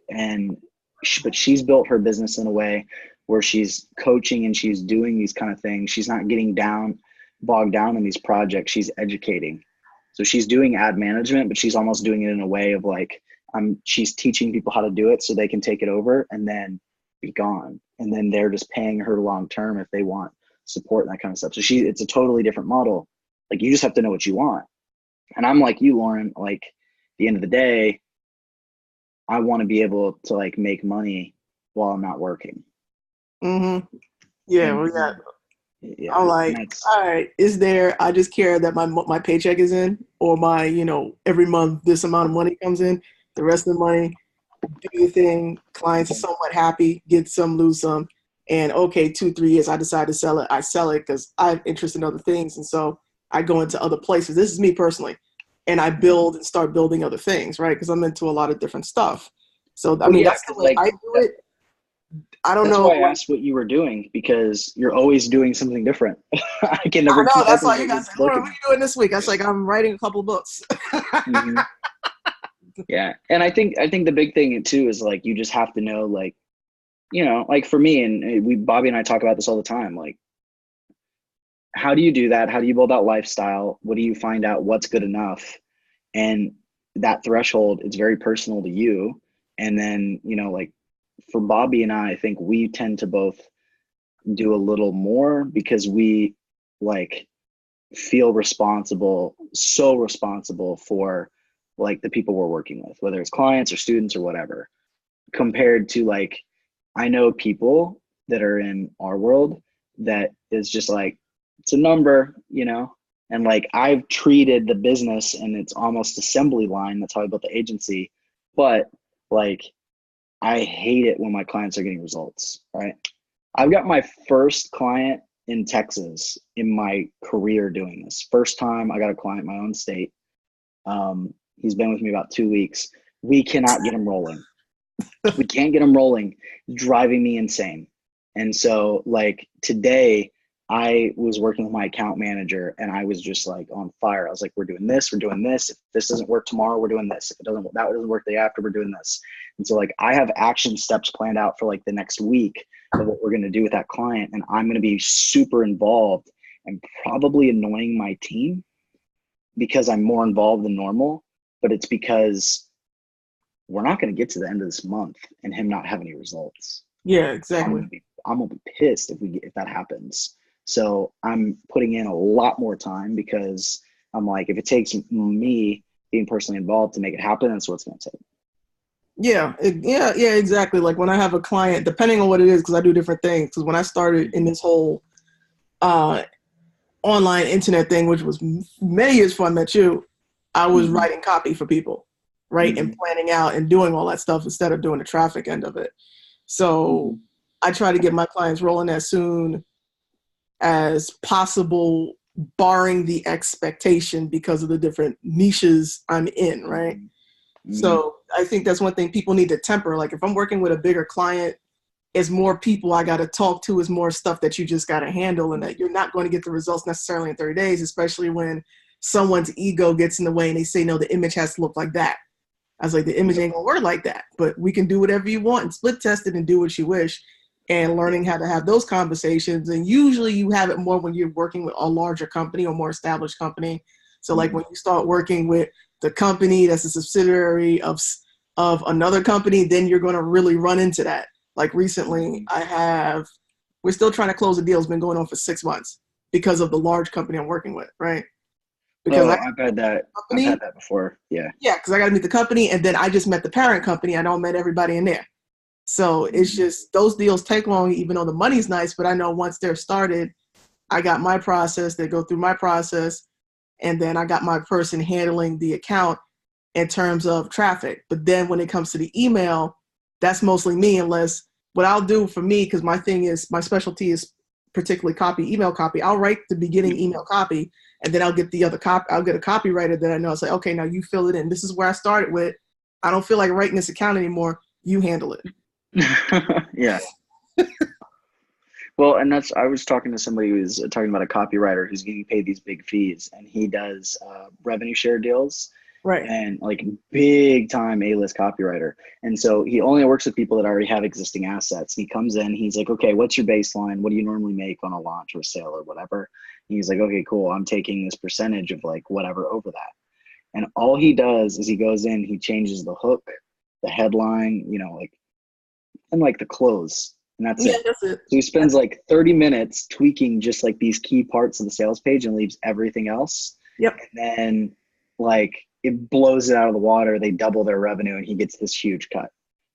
but she's built her business in a way where she's coaching and she's doing these kind of things. She's not getting bogged down in these projects. She's educating. So she's doing ad management, but she's almost doing it in a way of like, she's teaching people how to do it so they can take it over and then be gone. And then they're just paying her long-term if they want support and that kind of stuff. So it's a totally different model. Like, you just have to know what you want. And I'm like you, Lauren, like, at the end of the day, I want to be able to like make money while I'm not working. Yeah, I'm like, all right, I just care that my paycheck is in, or my, every month this amount of money comes in. The rest of the money, do your thing. Clients are somewhat happy, get some, lose some. And okay, 2-3 years, I decide to sell it. I sell it because I have interest in other things. And so I go into other places. This is me personally. And I build and start building other things, right? Because I'm into a lot of different stuff. So, I mean, that's the way I do it. I don't know. That's why I asked what you were doing, because you're always doing something different. I can never. I know, that's why you guys say, what are you doing this week? I was like, I'm writing a couple books. Yeah, and I think the big thing too is like, you just have to know, like, like for me, and Bobby and I talk about this all the time. Like, how do you do that? How do you build that lifestyle? What do you find out what's good enough? And that threshold, it's very personal to you. And then, like for Bobby and I think we tend to both do a little more because we like feel so responsible for like the people we're working with, whether it's clients or students or whatever, compared to like, I know people that are in our world that is just like, it's a number, you know? And like, I've treated the business and it's almost assembly line. That's how I built the agency. But like, I hate it when my clients are getting results, right? I've got my first client in Texas in my career doing this. First time I got a client in my own state. He's been with me about 2 weeks. We cannot get him rolling. We can't get him rolling, driving me insane. And so like today I was working with my account manager and I was just like on fire. I was like, we're doing this. If this doesn't work tomorrow, we're doing this. If that doesn't work the day after, we're doing this. And so like I have action steps planned out for like the next week of what we're going to do with that client. And I'm going to be super involved and probably annoying my team because I'm more involved than normal, but it's because we're not going to get to the end of this month and him not have any results. Yeah, exactly. I'm gonna be pissed if that happens. So I'm putting in a lot more time because I'm like, if it takes me being personally involved to make it happen, that's what it's gonna take. Yeah, exactly. Like when I have a client, depending on what it is, because I do different things. Because when I started in this whole online internet thing, which was many years before I met you, I was writing copy for people, right? And planning out and doing all that stuff instead of doing the traffic end of it. So I try to get my clients rolling as soon as possible, barring the expectation because of the different niches I'm in, right? So I think that's one thing people need to temper. Like if I'm working with a bigger client, it's more people I got to talk to, is more stuff that you just got to handle, and that you're not going to get the results necessarily in 30 days, especially when someone's ego gets in the way and they say, no, the image has to look like that. I was like, the image ain't gonna work like that, but we can do whatever you want and split test it and do what you wish, and learning how to have those conversations. And usually you have it more when you're working with a larger company or more established company. So like when you start working with the company that's a subsidiary of another company, then you're going to really run into that. Like recently we're still trying to close a deal. It's been going on for 6 months because of the large company I'm working with, right? Because I've had that. I've had that before. Yeah. Yeah, because I got to meet the company, and then I just met the parent company. I don't met everybody in there. So it's just those deals take long, even though the money's nice. But I know once they're started, I got my process. They go through my process, and then I got my person handling the account in terms of traffic. But then when it comes to the email, that's mostly me. Unless what I'll do for me, because my specialty is particularly email copy. I'll write the beginning email copy, and then I'll get the other copy. I'll get a copywriter that I know. It's like, okay, now you fill it in. This is where I started with. I don't feel like writing this account anymore. You handle it. Yeah. Well, and I was talking to somebody who was talking about a copywriter who's getting paid these big fees, and he does revenue share deals. Right. And like big time A-list copywriter. And so he only works with people that already have existing assets. He comes in, he's like, okay, what's your baseline? What do you normally make on a launch or a sale or whatever? And he's like, okay, cool. I'm taking this percentage of like whatever over that. And all he does is he goes in, he changes the hook, the headline, like, and like the close. And that's it. That's it. So he spends like 30 minutes tweaking just like these key parts of the sales page and leaves everything else. Yep. And then like, it blows it out of the water. They double their revenue and he gets this huge cut,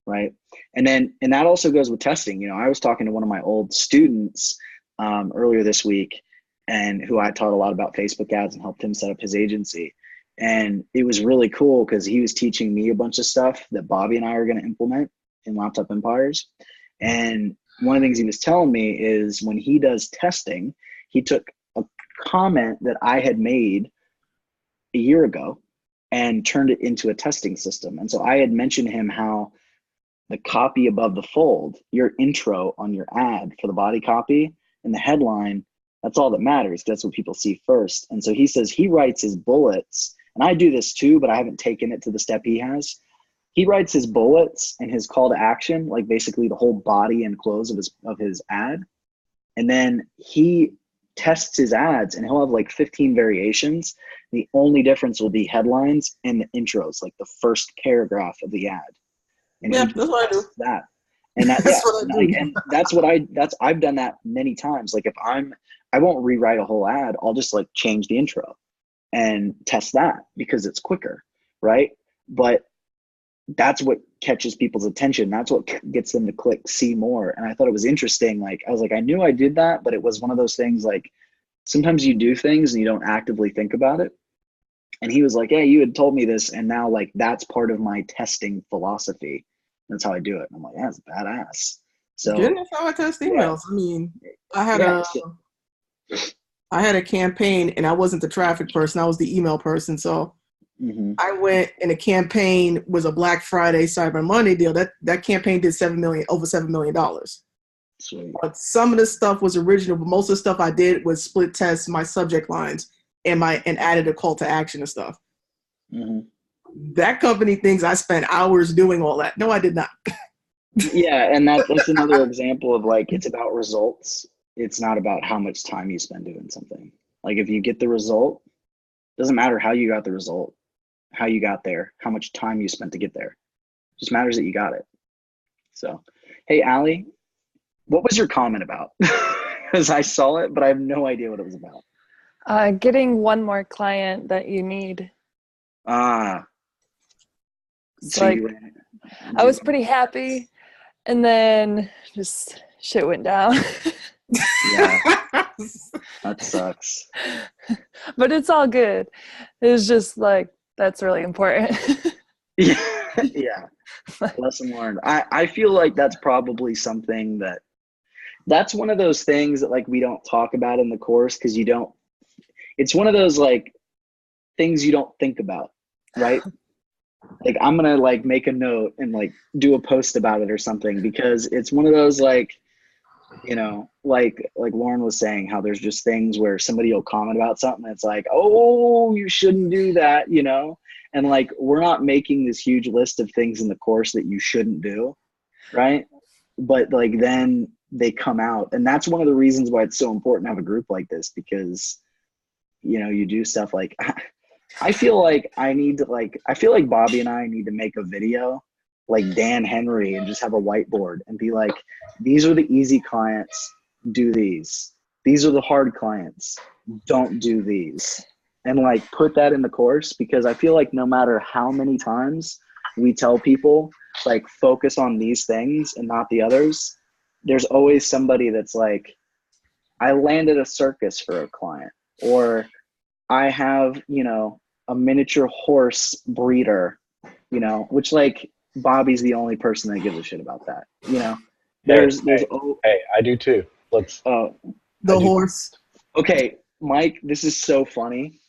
right? And that also goes with testing. I was talking to one of my old students earlier this week, and who I taught a lot about Facebook ads and helped him set up his agency. And it was really cool because he was teaching me a bunch of stuff that Bobby and I are going to implement in Laptop Empires. And one of the things he was telling me is when he does testing, he took a comment that I had made a year ago and turned it into a testing system. And so I had mentioned to him how the copy above the fold, your intro on your ad for the body copy and the headline, that's all that matters. That's what people see first. And so he says he writes his bullets, and I do this too, but I haven't taken it to the step he has. He writes his bullets and his call to action, like basically the whole body and close of his ad. And then he tests his ads, and he'll have like 15 variations. The only difference will be headlines and the intros, like the first paragraph of the ad. And yeah, that's what I do. That. And that, That's what I do. and I've done that many times. Like if I won't rewrite a whole ad. I'll just like change the intro and test that because it's quicker. Right. But that's what catches people's attention. That's what gets them to click see more. And I thought it was interesting. Like, I was like, I knew I did that, but it was one of those things like sometimes you do things and you don't actively think about it. And he was like, hey, you had told me this. And now like, that's part of my testing philosophy. That's how I do it. And I'm like, that's badass. So Goodness, how I test emails. I mean, I had a campaign and I wasn't the traffic person. I was the email person. So I went and the campaign was a Black Friday, Cyber Monday deal. That campaign did over $7 million. Sweet. But some of the stuff was original, but most of the stuff I did was split test my subject lines and added a call to action and stuff. That company thinks I spent hours doing all that. No, I did not. Yeah, and that's another example of like it's about results. It's not about how much time you spend doing something. Like if you get the result, doesn't matter how you got the result, how you got there, how much time you spent to get there. It just matters that you got it. So, hey, Allie, what was your comment about? Because I saw it, but I have no idea what it was about. Getting one more client that you need. So like, I was pretty happy, and then just shit went down. Yeah, that sucks. But it's all good. It's just like, that's really important. Yeah. Lesson learned. I feel like that's probably something that's one of those things that like we don't talk about in the course because it's one of those like things you don't think about, right? Like I'm gonna like make a note and like do a post about it or something because it's one of those like, you know, like Lauren was saying, how there's just things where somebody will comment about something and it's like, oh, you shouldn't do that, you know? And like we're not making this huge list of things in the course that you shouldn't do, right? But like then they come out, and that's one of the reasons why it's so important to have a group like this because, you know, you do stuff like I feel like Bobby and I need to make a video like Dan Henry and just have a whiteboard and be like, these are the easy clients, do these. These are the hard clients, don't do these. And like put that in the course because I feel like no matter how many times we tell people like focus on these things and not the others, there's always somebody that's like, I landed a circus for a client, or I have, you know, a miniature horse breeder, you know, which like Bobby's the only person that gives a shit about that, you know. Hey, I do too. The horse. Okay, Mike, this is so funny.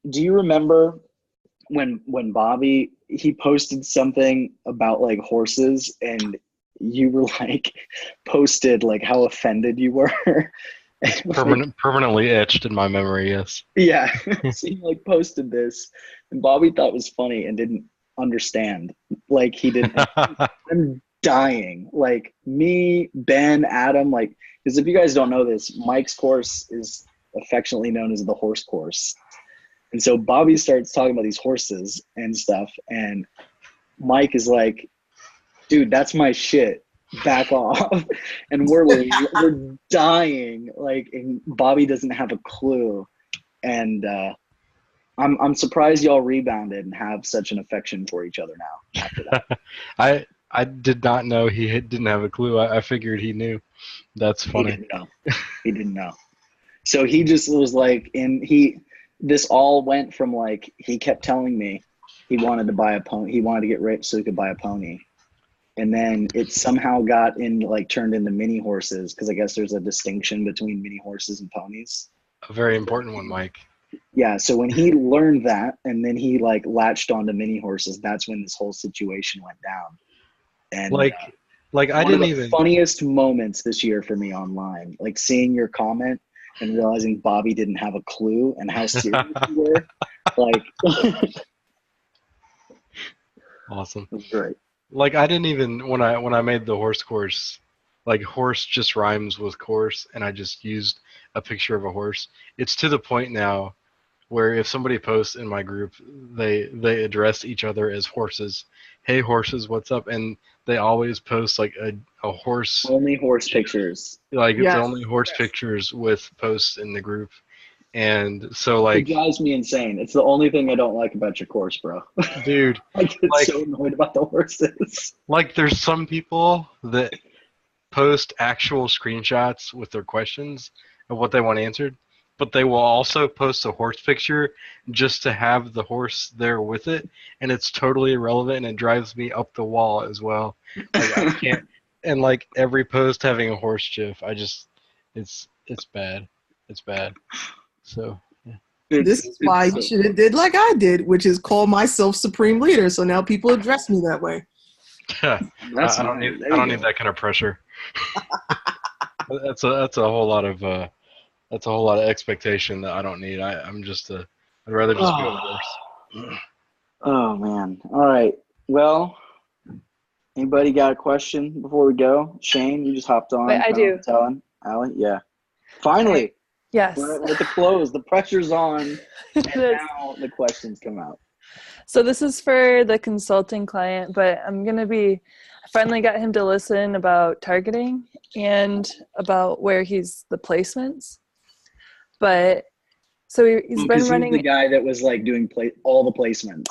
Do you remember when Bobby, he posted something about like horses and you were like posted like how offended you were? Permanently etched in my memory, yes. Yeah. So he like posted this and Bobby thought it was funny and didn't understand. Like he didn't. I'm dying. Like me, Ben, Adam, like, because if you guys don't know this, Mike's course is affectionately known as the horse course. And so Bobby starts talking about these horses and stuff. And Mike is like, dude, that's my shit. Back off. And we're dying. Like, and Bobby doesn't have a clue. And I'm surprised y'all rebounded and have such an affection for each other now after that. I did not know he didn't have a clue. I figured he knew. That's funny. He didn't know. So he just was like, this all went from like, he kept telling me he wanted to buy a pony. He wanted to get rich so he could buy a pony. And then it somehow got turned into mini horses. Cause I guess there's a distinction between mini horses and ponies. A very important one, Mike. Yeah. So when he learned that and then he like latched onto mini horses, that's when this whole situation went down. And I didn't even funniest moments this year for me online, like seeing your comment and realizing Bobby didn't have a clue and how serious you were. Like, awesome. It was great. Like I didn't even when I made the horse course, like horse just rhymes with course, and I just used a picture of a horse. It's to the point now where if somebody posts in my group, they address each other as horses, hey horses, what's up? And they always post like a horse, Only horse pictures. like it's Yes. only horse pictures with posts in the group. And so It like, drives me insane. It's the only thing I don't like about your course, bro. dude, I get like, so annoyed about the horses. like there's some people that post actual screenshots with their questions of what they want answered, but they will also post a horse picture just to have the horse there with it, and it's totally irrelevant, and it drives me up the wall as well. Like I can't, and like every post having a horse gif, it's bad. It's bad. So This is why you should have did like I did, which is call myself supreme leader. So now people address me that way. I don't need that kind of pressure. That's a whole lot of expectation that I don't need. I'd rather just be a horse. Oh man. All right. Well, anybody got a question before we go? Shane, you just hopped on. Wait, I do. Telling Allie, yeah. Finally, Yes. we're at the close. The pressure's on, and now the questions come out. So this is for the consulting client, but I finally got him to listen about targeting and about where he's the placements. But so he's been running the guy that was like doing all the placements.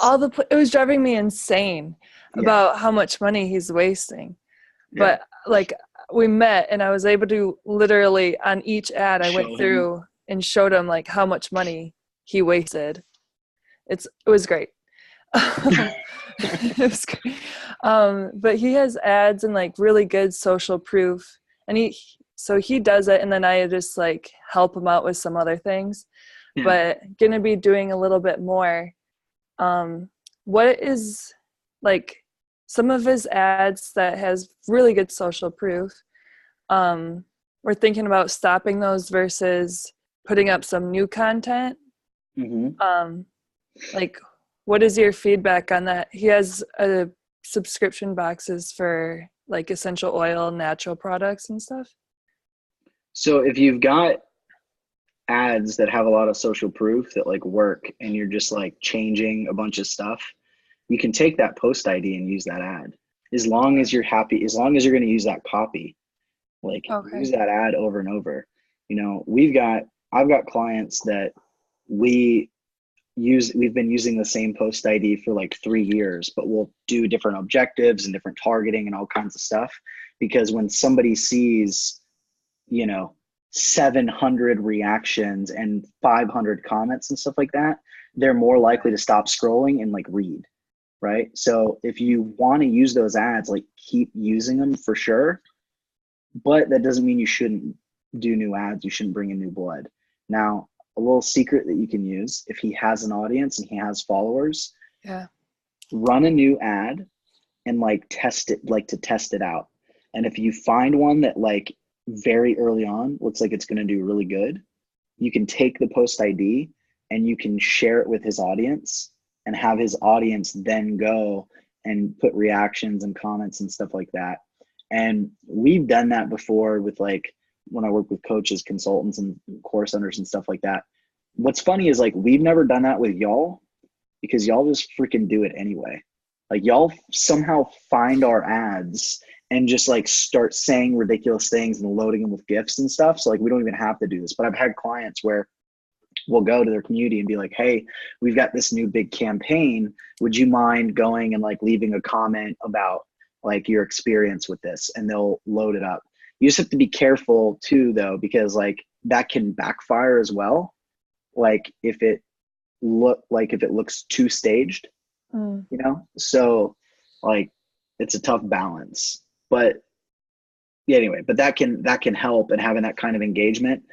It was driving me insane about how much money he's wasting. Yeah. But like we met and I was able to literally on each ad I went through and showed him like how much money he wasted. It was great. It was great. But he has ads and like really good social proof, and he does it, and then I just like help him out with some other things. Yeah. But gonna be doing a little bit more. What is like some of his ads that has really good social proof? We're thinking about stopping those versus putting up some new content. Mm-hmm. Like, what is your feedback on that? He has a subscription boxes for like essential oil, natural products and stuff. So if you've got ads that have a lot of social proof that like work and you're just like changing a bunch of stuff, you can take that post ID and use that ad. As long as you're happy, as long as you're going to use that copy, like use that ad over and over. You know, I've got clients that we've been using the same post ID for like 3 years, but we'll do different objectives and different targeting and all kinds of stuff. Because when somebody sees, 700 reactions and 500 comments and stuff like that, they're more likely to stop scrolling and like read, right? So if you want to use those ads, like keep using them for sure, but that doesn't mean you shouldn't do new ads. You shouldn't bring in new blood. Now, a little secret that you can use if he has an audience and he has followers, run a new ad and like test it out. And if you find one that like very early on looks like it's going to do really good, you can take the post ID and you can share it with his audience and have his audience then go and put reactions and comments and stuff like that. And we've done that before with like when I work with coaches, consultants, and course owners and stuff like that. What's funny is like we've never done that with y'all because y'all just freaking do it anyway. Like y'all somehow find our ads and just like start saying ridiculous things and loading them with gifts and stuff. So like we don't even have to do this. But I've had clients where we'll go to their community and be like, hey, we've got this new big campaign. Would you mind going and like leaving a comment about like your experience with this? And they'll load it up. You just have to be careful too, though, because like that can backfire as well. Like if it looks too staged, so like it's a tough balance. But yeah, anyway, but that can help, and having that kind of engagement.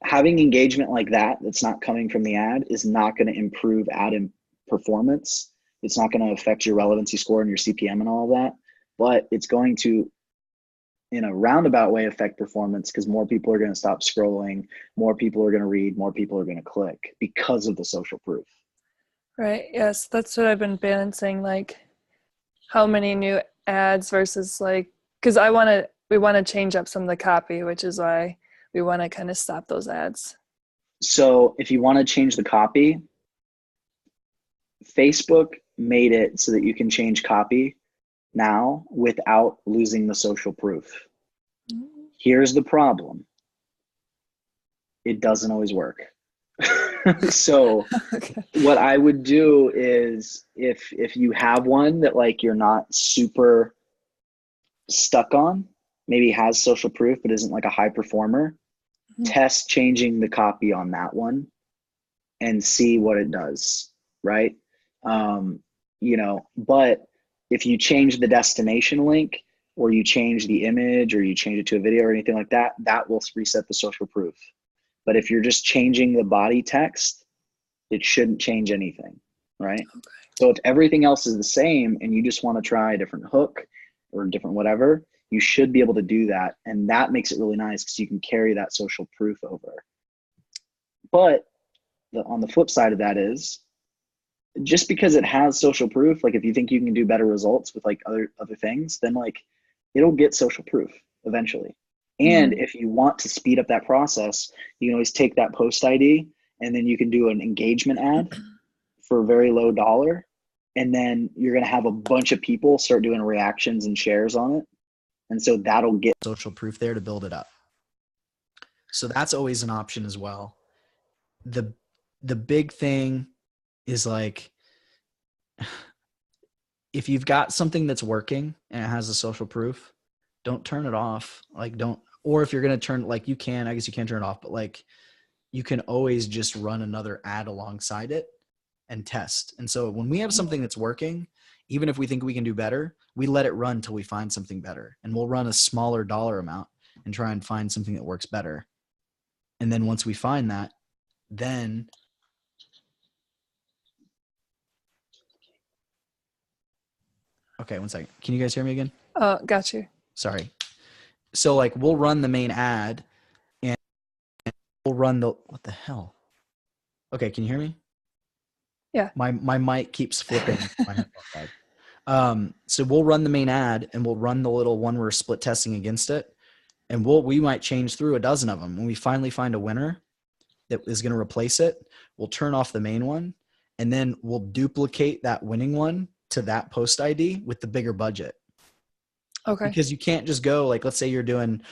Having engagement like that that's not coming from the ad is not going to improve ad performance. It's not going to affect your relevancy score and your CPM and all of that, but it's going to, in a roundabout way, affect performance because more people are going to stop scrolling, more people are going to read, more people are going to click because of the social proof. Right. Yes, that's what I've been balancing, like how many new ads versus like, because we want to change up some of the copy, which is why we want to kind of stop those ads. So if you want to change the copy, Facebook made it so that you can change copy now without losing the social proof. Here's the problem. It doesn't always work. So Okay. what I would do is if you have one that like you're not super stuck on, maybe has social proof but isn't like a high performer, test changing the copy on that one and see what it does, right? But if you change the destination link or you change the image or you change it to a video or anything like that, that will reset the social proof. But if you're just changing the body text, it shouldn't change anything, right? Okay. So if everything else is the same and you just want to try a different hook or a different whatever, you should be able to do that. And that makes it really nice because you can carry that social proof over. But on the flip side of that is, just because it has social proof, like if you think you can do better results with like other things, then like it'll get social proof eventually. And if you want to speed up that process, you can always take that post ID and then you can do an engagement ad for a very low dollar. And then you're going to have a bunch of people start doing reactions and shares on it. And so that'll get social proof there to build it up. So that's always an option as well. The big thing is like, if you've got something that's working and it has a social proof, don't turn it off. Like or if you're going to turn, like you can, I guess you can turn it off, but like you can always just run another ad alongside it and test. And so when we have something that's working, even if we think we can do better, we let it run till we find something better, and we'll run a smaller dollar amount and try and find something that works better. And then once we find that, then okay, one second. Can you guys hear me again? Got you. Sorry. So like we'll run the main ad and we'll run what the hell? Okay, can you hear me? Yeah. My mic keeps flipping. So we'll run the main ad and we'll run the little one we're split testing against it. And we might change through a dozen of them. When we finally find a winner that is going to replace it, we'll turn off the main one and then we'll duplicate that winning one to that post ID with the bigger budget. Okay. Because you can't just go, like, let's say you're doing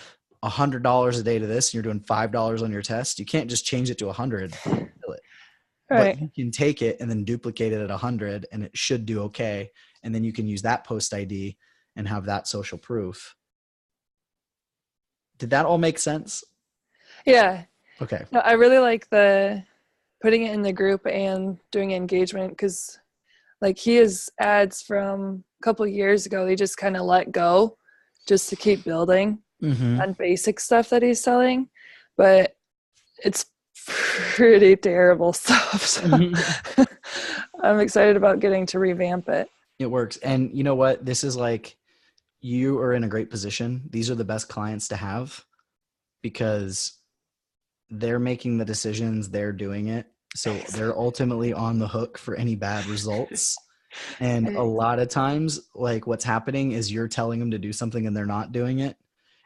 $100 a day to this and you're doing $5 on your test. You can't just change it to 100. Right. But you can take it and then duplicate it at 100 and it should do okay. And then you can use that post ID and have that social proof. Did that all make sense? Yeah. Okay. No, I really like the putting it in the group and doing engagement, because like he has ads from a couple years ago he just kind of let go just to keep building on basic stuff that he's selling, but it's pretty terrible stuff. So I'm excited about getting to revamp it. It works. And you know what? This is like, you are in a great position. These are the best clients to have because they're making the decisions, they're doing it. So they're ultimately on the hook for any bad results. And a lot of times, like what's happening is you're telling them to do something and they're not doing it.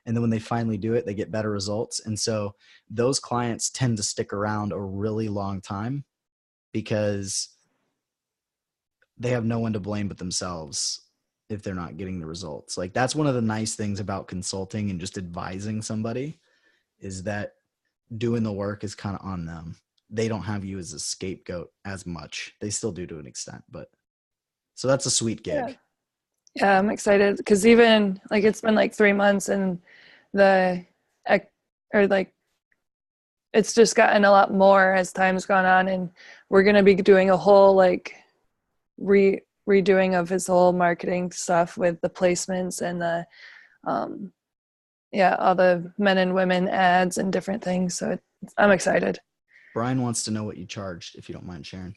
And then when they finally do it, they get better results. And so those clients tend to stick around a really long time because they have no one to blame but themselves if they're not getting the results. Like that's one of the nice things about consulting and just advising somebody is that doing the work is kind of on them. They don't have you as a scapegoat as much. They still do to an extent, but so that's a sweet gig. Yeah, I'm excited because even like it's been like 3 months and it's just gotten a lot more as time's gone on, and we're going to be doing a whole like redoing of his whole marketing stuff with the placements and the all the men and women ads and different things. So I'm excited. Brian wants to know what you charged, if you don't mind sharing.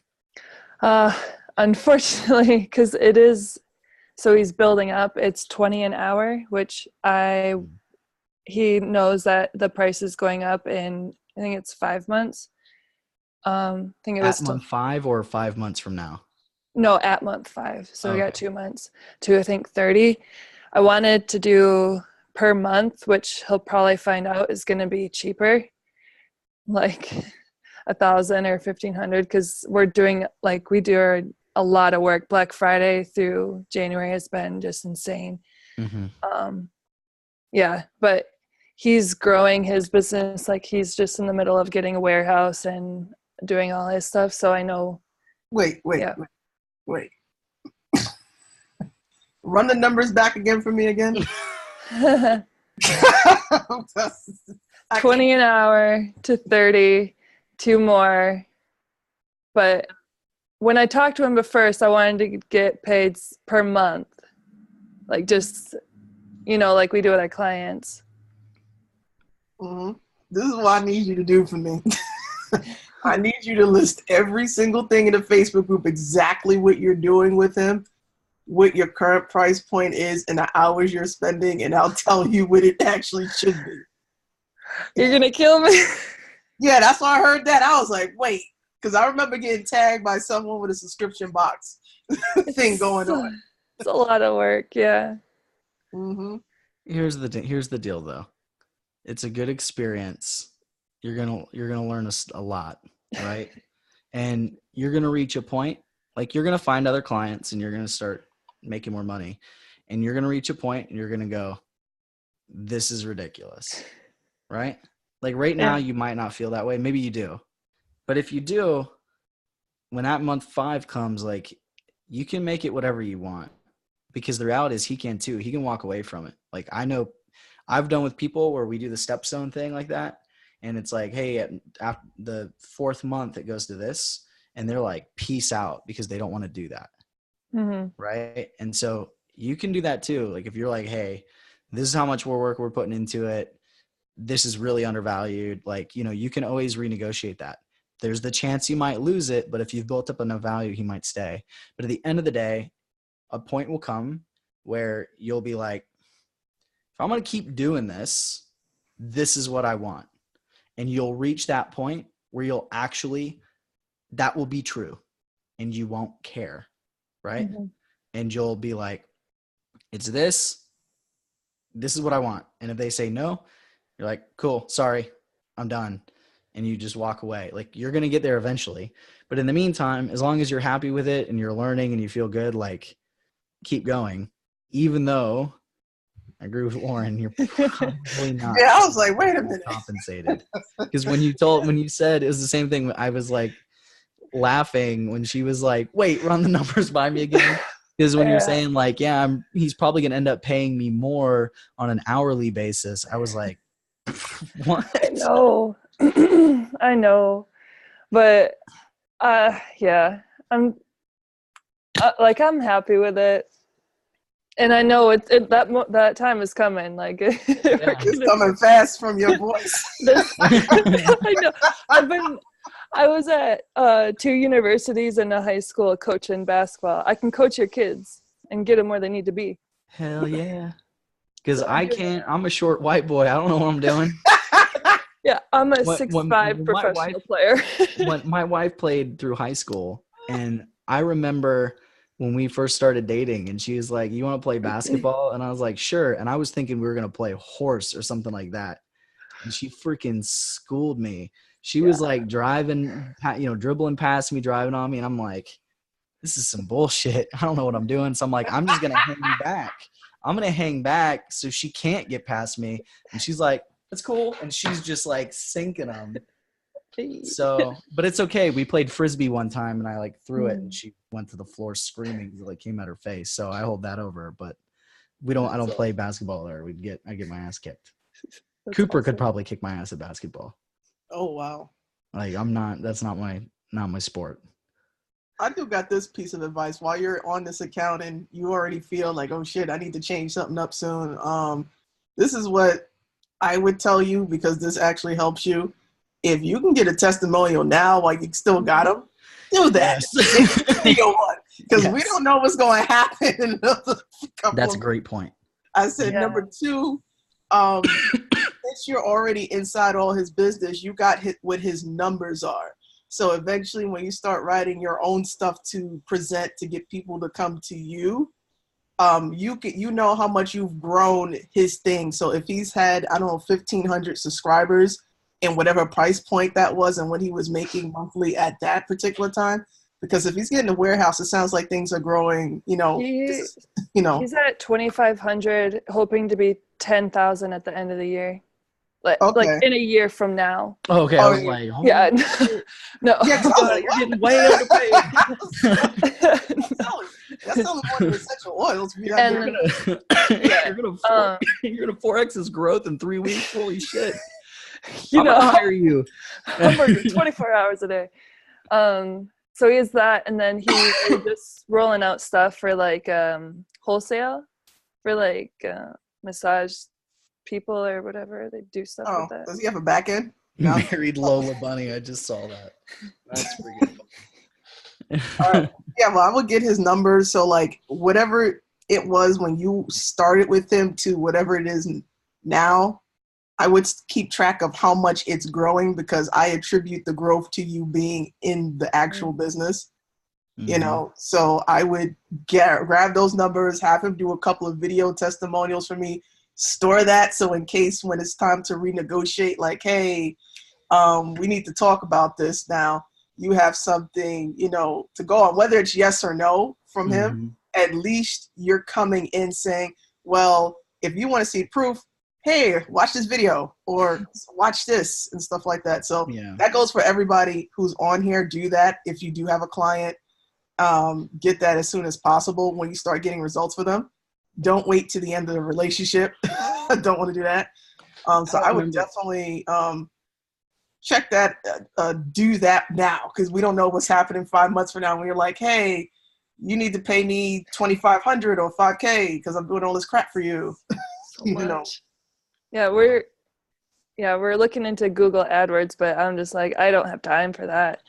Unfortunately, because it is, so he's building up, it's $20 an hour, which he knows that the price is going up in, I think it's 5 months. I think it was month 5 or 5 months from now? No, at month 5. So we got 2 months to, I think, 30. I wanted to do per month, which he'll probably find out is going to be cheaper, like 1,000 or 1,500, because we're doing like we do our a lot of work. Black Friday through January has been just insane. Yeah, but he's growing his business. Like, he's just in the middle of getting a warehouse and doing all his stuff. So I know. Wait. Run the numbers back again for me again. 20 an hour to 30, 2 more. But when I talked to him at first, I wanted to get paid per month. Like, just, like we do with our clients. Mm-hmm. This is what I need you to do for me. I need you to list every single thing in the Facebook group, exactly what you're doing with him, what your current price point is, and the hours you're spending, and I'll tell you what it actually should be. You're going to kill me? Yeah, that's why I heard that. I was like, wait, because I remember getting tagged by someone with a subscription box thing going on. It's a lot of work, yeah. Mm-hmm. Here's the deal, though. It's a good experience. You're gonna learn a lot, right? And you're gonna reach a point, like you're gonna find other clients, and you're gonna start making more money, and you're gonna reach a point, and you're gonna go, "This is ridiculous," right? Like right now, you might not feel that way. Maybe you do, but if you do, when that month 5 comes, like you can make it whatever you want, because the reality is he can too. He can walk away from it. Like I know. I've done with people where we do the stepstone thing like that. And it's like, hey, after the 4th month, it goes to this. And they're like, peace out, because they don't want to do that. Mm-hmm. Right. And so you can do that too. Like if you're like, hey, this is how much more work we're putting into it. This is really undervalued. Like, you can always renegotiate that. There's the chance you might lose it, but if you've built up enough value, he might stay. But at the end of the day, a point will come where you'll be like, if I'm going to keep doing this, this is what I want. And you'll reach that point where that will be true and you won't care. Right. Mm-hmm. And you'll be like, it's this is what I want. And if they say no, you're like, cool, sorry, I'm done. And you just walk away. Like you're going to get there eventually. But in the meantime, as long as you're happy with it and you're learning and you feel good, like keep going, even though I agree with Lauren. You're probably not. Yeah, I was like, wait a minute. Compensated, because when you said it was the same thing, I was like laughing when she was like, "Wait, run the numbers by me again." Because when you're saying like, "Yeah, he's probably gonna end up paying me more on an hourly basis," I was like, "What?" I know, but yeah, I'm happy with it. And I know that time is coming. Like it's coming fast from your voice. I know. I was at 2 universities and a high school coaching basketball. I can coach your kids and get them where they need to be. Hell yeah! Because I can't. I'm a short white boy. I don't know what I'm doing. Yeah, I'm a 6'5" professional player. When my wife played through high school, and I remember when we first started dating, and she was like, "You want to play basketball?" And I was like, "Sure." And I was thinking we were going to play horse or something like that. And she freaking schooled me. She was like dribbling past me, driving on me. And I'm like, this is some bullshit. I don't know what I'm doing. So I'm like, I'm just going to hang back. I'm going to hang back so she can't get past me. And she's like, that's cool. And she's just like sinking them. So, but it's okay. We played Frisbee one time and I like threw it and she went to the floor screaming because it like came at her face. So I hold that over, but I don't play basketball there. I get my ass kicked. Cooper could probably kick my ass at basketball. Oh, wow. Like that's not my sport. I do got this piece of advice. While you're on this account and you already feel like, oh shit, I need to change something up soon. This is what I would tell you because this actually helps you. If you can get a testimonial now while you still got them, do that. Because we don't know what's going to happen in another couple. That's a great point. I said, number 2, since you're already inside all his business, you got what his numbers are. So eventually when you start writing your own stuff to present to get people to come to you, you know how much you've grown his thing. So if he's had, 1,500 subscribers and whatever price point that was and what he was making monthly at that particular time, Because if he's getting a warehouse, it sounds like things are growing, He, you know. he's at 2,500, hoping to be 10,000 at the end of the year. Like Okay. in a year from now. Okay, I was like, Yeah. No. Yeah, 'cause I was like, you're getting way underpaid. That's only more than essential oils. And You're gonna 4x his growth in 3 weeks. Holy shit! I'm gonna hire you. I'm working 24 hours a day. So he has that, and then he's just rolling out stuff for like wholesale for like massage people or whatever. They do stuff with that. Does he have a back end? Married Lola Bunny. I just saw that. That's pretty good. All right. Yeah, well, I will get his numbers. So, like, whatever it was when you started with him to whatever it is now, I would keep track of how much it's growing because I attribute the growth to you being in the actual business. So I would grab those numbers, have him do a couple of video testimonials for me, store that so in case when it's time to renegotiate, like, hey, we need to talk about this now. You have something, to go on, whether it's yes or no from him. At least you're coming in saying, well, if you want to see proof, hey, watch this video or watch this and stuff like that. So that goes for everybody who's on here. Do that. If you do have a client, get that as soon as possible when you start getting results for them. Don't wait to the end of the relationship. I don't want to do that. So I would definitely check that, do that now, because we don't know what's happening 5 months from now when you're like, hey, you need to pay me $2,500 or $5,000 because I'm doing all this crap for you. Yeah, we're looking into Google AdWords, but I'm just like, I don't have time for that.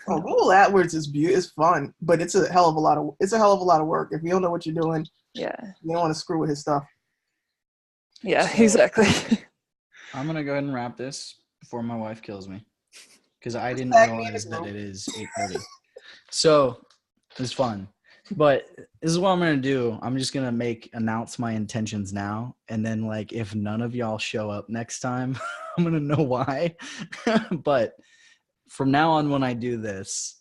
Oh, Google AdWords is fun, but it's a hell of a lot of work. If you don't know what you're doing, you don't want to screw with his stuff. Yeah, exactly. I'm gonna go ahead and wrap this before my wife kills me, because I didn't realize that it is 8:30. So it was fun, but this is what I'm gonna do. I'm just gonna announce my intentions now, and then like if none of y'all show up next time, I'm gonna know why. But from now on, when I do this,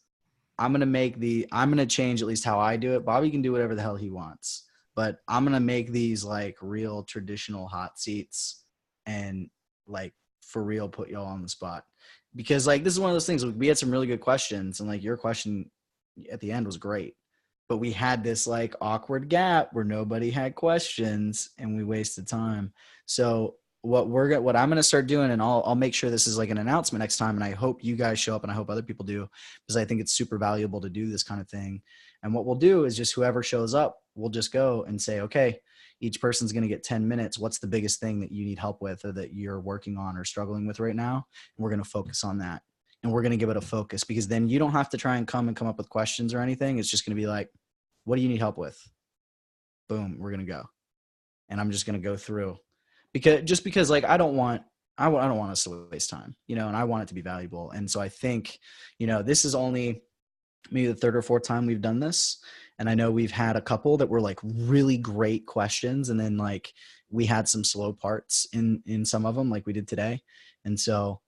I'm gonna change at least how I do it. Bobby can do whatever the hell he wants, but I'm gonna make these like real traditional hot seats and like for real put y'all on the spot, because like this is one of those things. We had some really good questions, and like your question at the end was great, but we had this like awkward gap where nobody had questions and we wasted time. So what I'm going to start doing, and I'll make sure this is like an announcement next time, and I hope you guys show up and I hope other people do, because I think it's super valuable to do this kind of thing. And what we'll do is just whoever shows up, we'll just go and say, okay, each person's going to get 10 minutes. What's the biggest thing that you need help with or that you're working on or struggling with right now? And we're going to focus on that. And we're going to give it a focus, because then you don't have to try and come up with questions or anything. It's just going to be like, what do you need help with? Boom, we're going to go. And I'm just going to go through, because like I don't want us to waste time, and I want it to be valuable. And so I think, this is only maybe the third or fourth time we've done this. And I know we've had a couple that were like really great questions. And then like we had some slow parts in some of them, like we did today. And so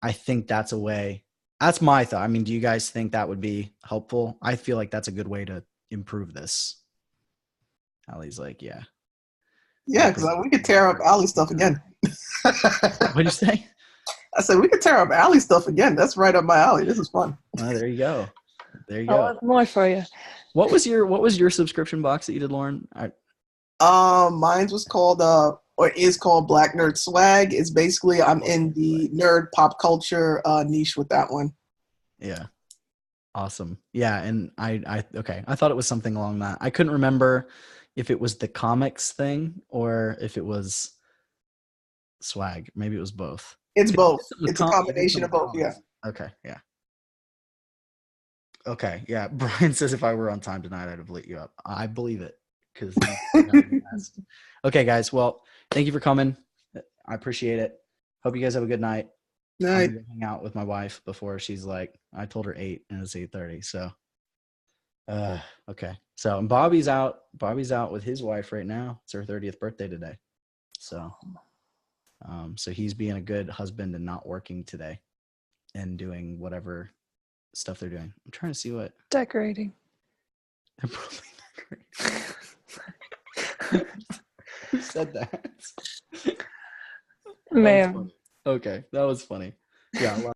I think that's my thought. I mean, do you guys think that would be helpful? I feel like that's a good way to improve this. Allie's like, yeah. Yeah, because we could tear up Allie's stuff again. What'd you say? I said we could tear up Allie's stuff again. That's right up my alley. This is fun. Well, there you go. I'll have more for you. What was your subscription box that you did, Lauren? Mine was called or is called Black Nerd Swag. It's basically I'm in the nerd pop culture niche with that one. Yeah. Awesome. Yeah, and I thought it was something along that. I couldn't remember if it was the comics thing or if it was swag. Maybe it was both. It's both. It's a combination of both, yeah. Okay, yeah. Okay, yeah. Brian says if I were on time tonight, I'd have lit you up. I believe it. Okay, guys. Well, thank you for coming. I appreciate it. Hope you guys have a good night. Night. I'm gonna hang out with my wife before she's like, I told her 8 and it's 8:30. So, okay. So, and Bobby's out with his wife right now. It's her 30th birthday today. So, so he's being a good husband and not working today and doing whatever stuff they're doing. I'm trying to see what Decorating. they're probably decorating. Who said that? Man. Okay, that was funny. Yeah.